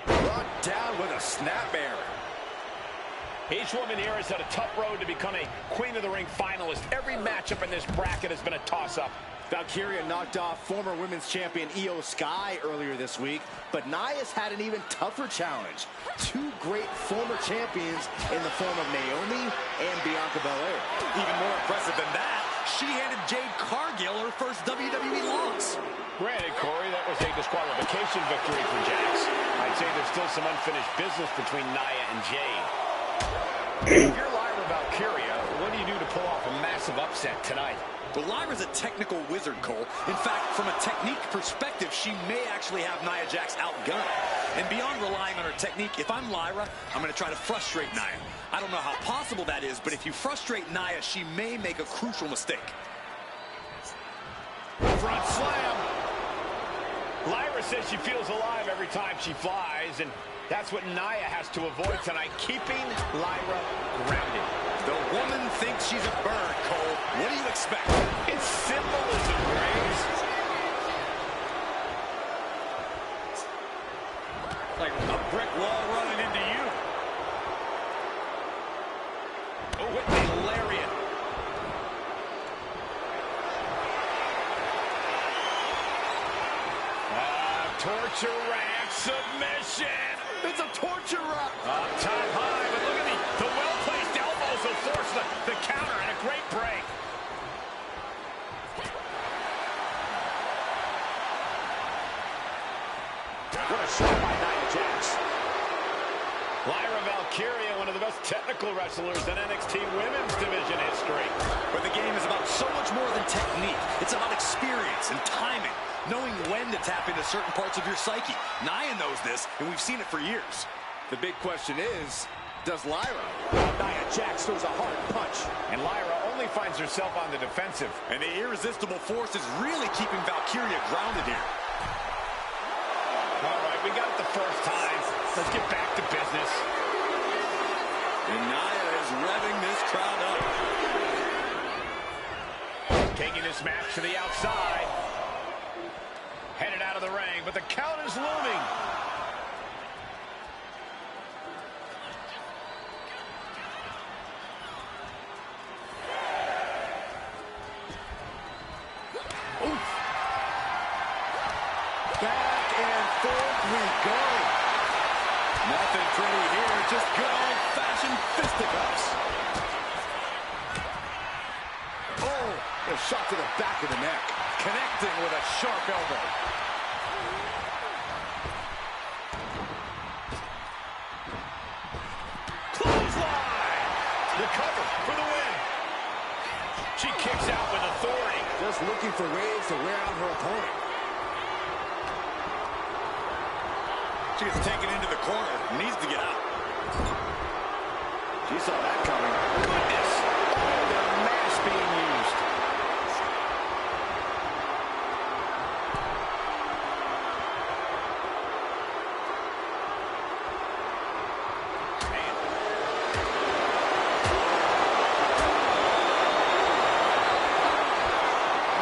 Brought down with a snapmare. Each woman here has had a tough road to become a Queen of the Ring finalist. Every matchup in this bracket has been a toss-up. Valkyria knocked off former women's champion Io Sky earlier this week, but Nia's had an even tougher challenge. Two great former champions in the form of Naomi and Bianca Belair. Even more impressive than that, she handed Jade Cargill her first WWE loss. Granted, Corey, that was a disqualification victory for Jax. I'd say there's still some unfinished business between Nia and Jade. If you're Lyra Valkyria, what do you do to pull off a massive upset tonight? Well, Lyra's a technical wizard, Cole. In fact, from a technique perspective, she may actually have Nia Jax outgunned. And beyond relying on her technique, if I'm Lyra, I'm going to try to frustrate Nia. I don't know how possible that is, but if you frustrate Nia, she may make a crucial mistake. Front slam. Lyra says she feels alive every time she flies, and that's what Nia has to avoid tonight, keeping Lyra grounded. The woman thinks she's a bird, Cole. What do you expect? It's symbolism, Graves. Like a brick wall running into you. Oh, with the lariat. Torture rack submission. It's a torture rack. Up top high, but look at the well-placed elbows will force the counter and a great break. What a shot by Nia Jax. Lyra Valkyria, one of the best technical wrestlers in NXT Women's Division history. But the game is about so much more than technique. It's about experience and timing, knowing when to tap into certain parts of your psyche. Nia knows this, and we've seen it for years. The big question is, does Lyra? Nia Jax throws a hard punch, and Lyra only finds herself on the defensive. And the irresistible force is really keeping Valkyria grounded here. All right, we got it the first time. Let's get back to business. And Nia is revving this crowd up. Taking this match to the outside. Headed out of the ring, but the count is looming. Oof. Back and forth we go. Nothing pretty here, just good old-fashioned fisticuffs. Oh, a shot to the back of the neck. Connecting with a sharp elbow. Clothesline! The cover for the win. She kicks out with authority. Just looking for ways to wear out her opponent. She gets taken into the corner. Needs to get out. She saw that coming. Goodness! Oh, the mask being used.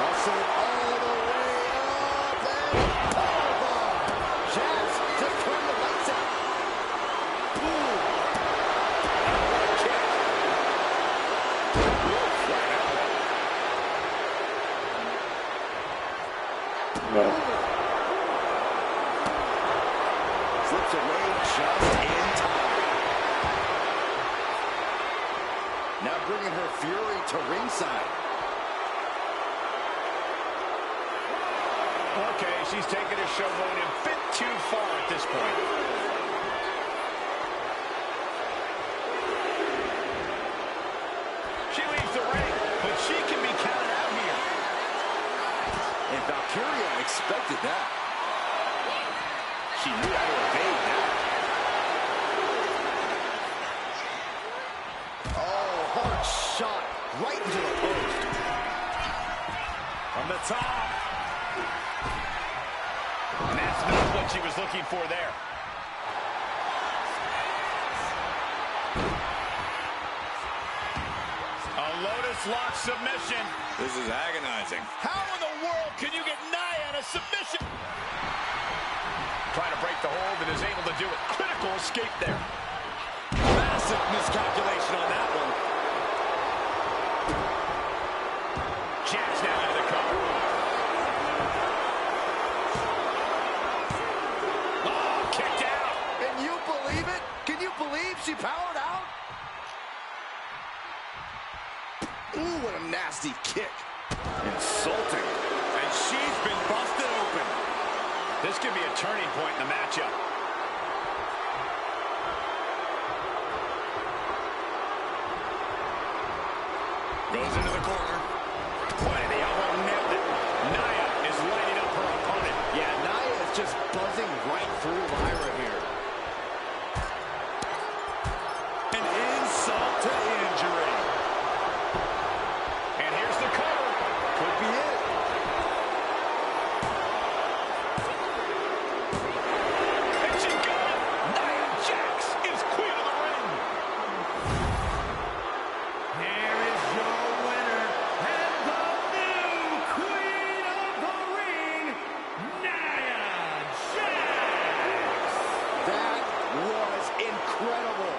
Muscle all the way up and powerbomb. Jax just turned the lights out. Boom. Kick. Slips away just in time. Now bringing her fury to ringside. Okay, she's taking her showboat a bit too far at this point. She leaves the ring, but she can be counted out here. And Valkyria expected that. She knew how to evade that. Oh, hard shot right into the post. From the top. And that's not what she was looking for there. A Lotus Lock submission. This is agonizing. How in the world can you get Nia in a submission? Trying to break the hold and is able to do it. Critical escape there. Massive miscalculation on that one. Jax now into the cover. she powered out? Ooh, what a nasty kick. Insulting. And she's been busted open. This could be a turning point in the matchup. Goes into the corner. Point of the elbow, nailed it. Nia is lighting up her opponent. Yeah, Nia is just buzzing right through Lyra here. An insult to injury. And here's the cover. Could be it. And she got it. Nia Jax is queen of the ring. Here is your winner and the new queen of the ring, Nia Jax. That was incredible.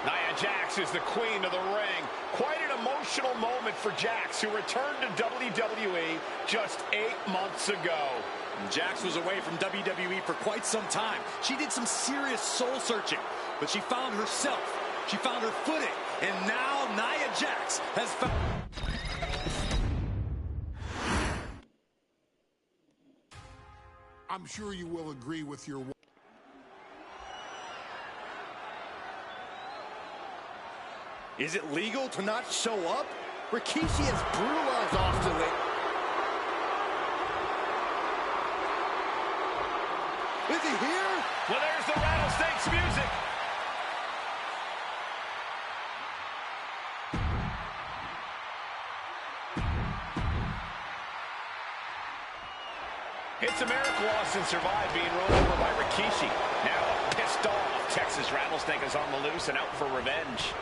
Nia Jax is the queen of the ring. Quite an emotional moment for Jax, who returned to WWE just 8 months ago. Jax was away from WWE for quite some time. She did some serious soul searching, but she found herself. She found her footing, and now Nia Jax has found... I'm sure you will agree with your... Is it legal to not show up? Rikishi has brutalized Austin lately. Is he here? Well, there's the Rattlesnakes music. It's a miracle Austin survived being run over by Rikishi. Now, pissed off, Texas Rattlesnake is on the loose and out for revenge.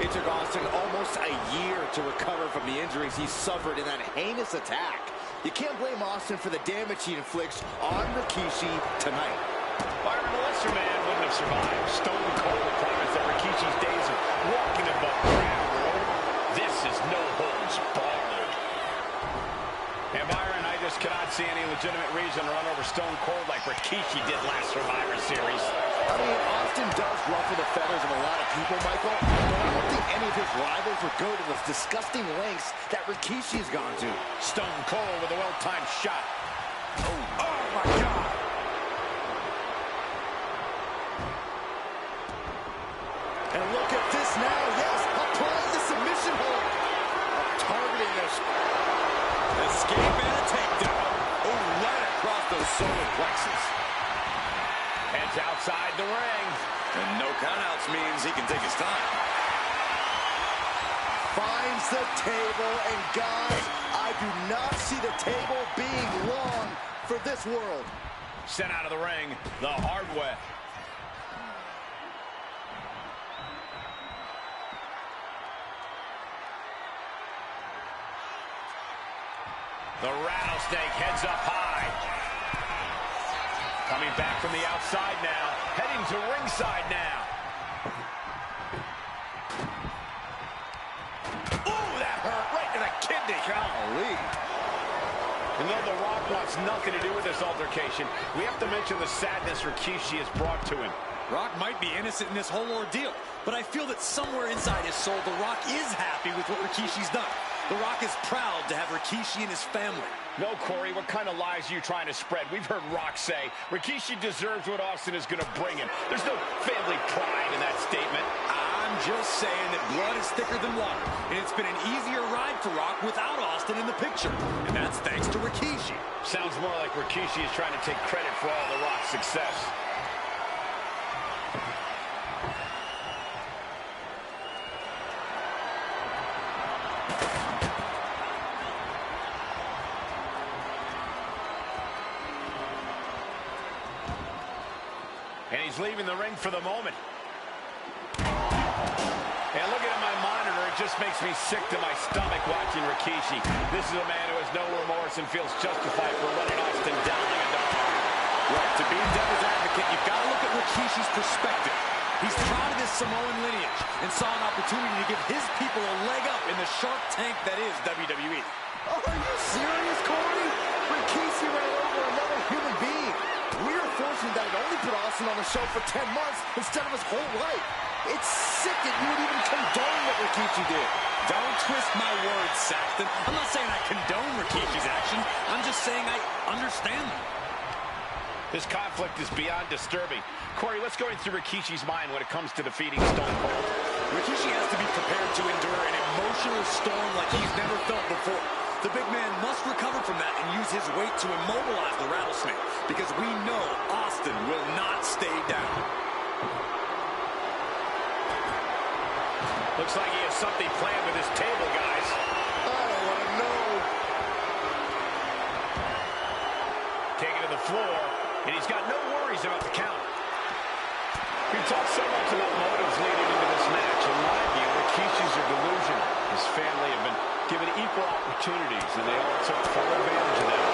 It took Austin almost a year to recover from the injuries he suffered in that heinous attack. You can't blame Austin for the damage he inflicts on Rikishi tonight. Byron, the lesser man wouldn't have survived. Stone Cold promised that Rikishi's days of walking above ground were over. This is no holds barred. And Byron, I just cannot see any legitimate reason to run over Stone Cold like Rikishi did last Survivor Series. I mean, Austin does ruffle the feathers of a lot of people, Michael, but I don't think any of his rivals would go to the disgusting lengths that Rikishi's gone to. Stone Cold with a well-timed shot. Oh my God! And look at this now, yes, applying the submission hold. Targeting this. Escape and a takedown. Oh, right across the solar plexus. Heads outside the ring. And no countouts means he can take his time. Finds the table, and guys, I do not see the table being long for this world. Sent out of the ring the hard way. The Rattlesnake heads up high. Coming back from the outside now. Heading to ringside now. Ooh, that hurt right to the kidney. Golly. And though The Rock wants nothing to do with this altercation, we have to mention the sadness Rikishi has brought to him. Rock might be innocent in this whole ordeal, but I feel that somewhere inside his soul, The Rock is happy with what Rikishi's done. The Rock is proud to have Rikishi and his family. No, Corey, what kind of lies are you trying to spread? We've heard Rock say Rikishi deserves what Austin is going to bring him. There's no family pride in that statement. I'm just saying that blood is thicker than water, and it's been an easier ride for Rock without Austin in the picture, and that's thanks to Rikishi. Sounds more like Rikishi is trying to take credit for all the Rock's success. And he's leaving the ring for the moment. And looking at my monitor, it just makes me sick to my stomach watching Rikishi. This is a man who has no remorse and feels justified for running Austin down like a dog. Right, to be devil's advocate, you've got to look at Rikishi's perspective. He's proud of his Samoan lineage and saw an opportunity to give his people a leg up in the Shark Tank that is WWE. Are you serious, Corey? Rikishi ran over another human being. We're fortunate that it only put Austin on the show for 10 months instead of his whole life. It's sick that you would even condone what Rikishi did. Don't twist my words, Saxton. I'm not saying I condone Rikishi's action. I'm just saying I understand them. This conflict is beyond disturbing. Corey, what's going through Rikishi's mind when it comes to defeating Stone Cold? Rikishi has to be prepared to endure an emotional storm like he's never felt before. The big man must recover from that and use his weight to immobilize the Rattlesnake, because we know Austin will not stay down. Looks like he has something planned with his table, guys. I don't want to know. Taking to the floor, and he's got no worries about the count. We talked so much about motives leading into this match. In my view, Rikishi's a delusion. His family have been given equal opportunities, and they all took full advantage of that.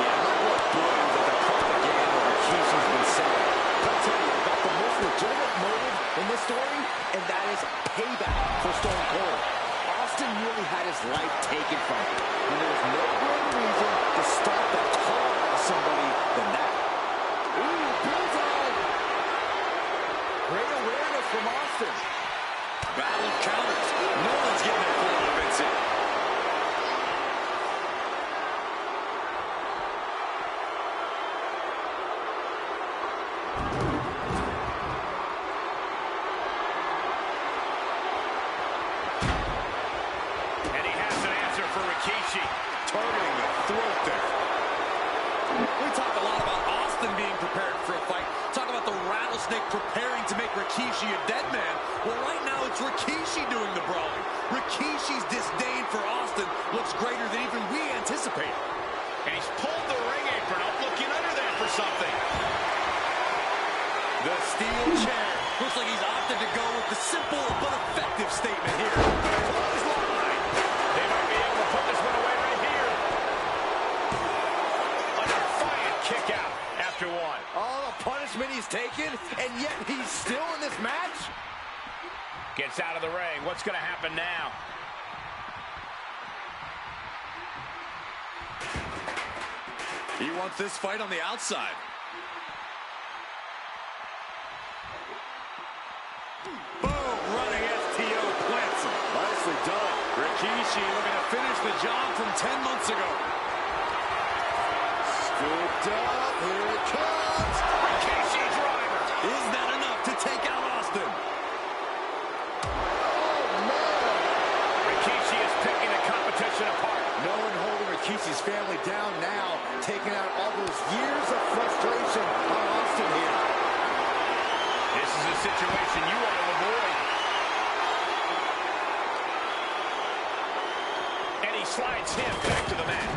Yeah, my boy believes that the propaganda of Rikishi's been saying. I'll tell you about the most legitimate motive in this story, and that is payback for Stone Cold. Austin really had his life taken from him, and there was no greater reason to start the tar of somebody than that. Ooh, bullseye! Great awareness from Austin. Battle of counters. No one's getting their full offense in. And he has an answer for Rikishi. Targeting the throat there. We talk a lot about Austin being prepared for a fight. Talk about the Rattlesnake preparing to make Rikishi a dead man. Well, right now it's Rikishi doing the brawling. Rikishi's disdain for Austin looks greater than even we anticipated. And he's pulled the ring apron up, looking under there for something. The steel chair. Looks like he's opted to go with the simple but effective statement here. Clothesline. They might be able to put this one away right here. A defiant kick out after one. All the punishment he's taken, and yet he's still in this match? Gets out of the ring. What's going to happen now? He wants this fight on the outside. Boom, running STO plants him. Nicely done. Rikishi looking to finish the job from 10 months ago. Scooped up, here it comes. Rikishi driver. Is that enough to take out Austin? Rikishi is picking the competition apart. No one holding Rikishi's family down now, taking out all those years of frustration on Austin here. This is a situation you want to avoid. And he slides him back to the mat.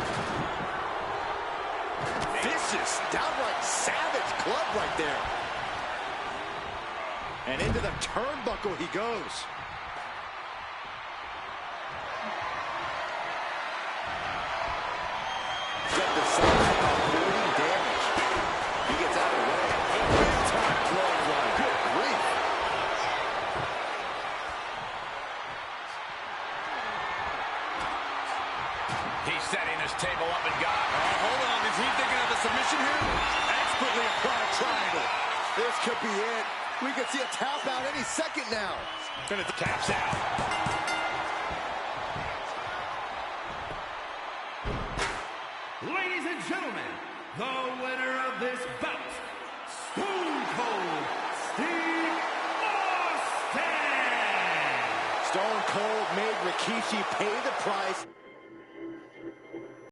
Vicious, downright savage club right there. And into the turnbuckle he goes. Got the side avoiding damage. He gets out of the way. Big time clothesline. Good grief. He's setting this table up and got. Hold on, is he thinking of a submission here? Expertly applied triangle. This could be it. We could see a tap out any second now. Gonna taps out. Ladies and gentlemen, the winner of this bout, Stone Cold Steve Austin! Stone Cold made Rikishi pay the price.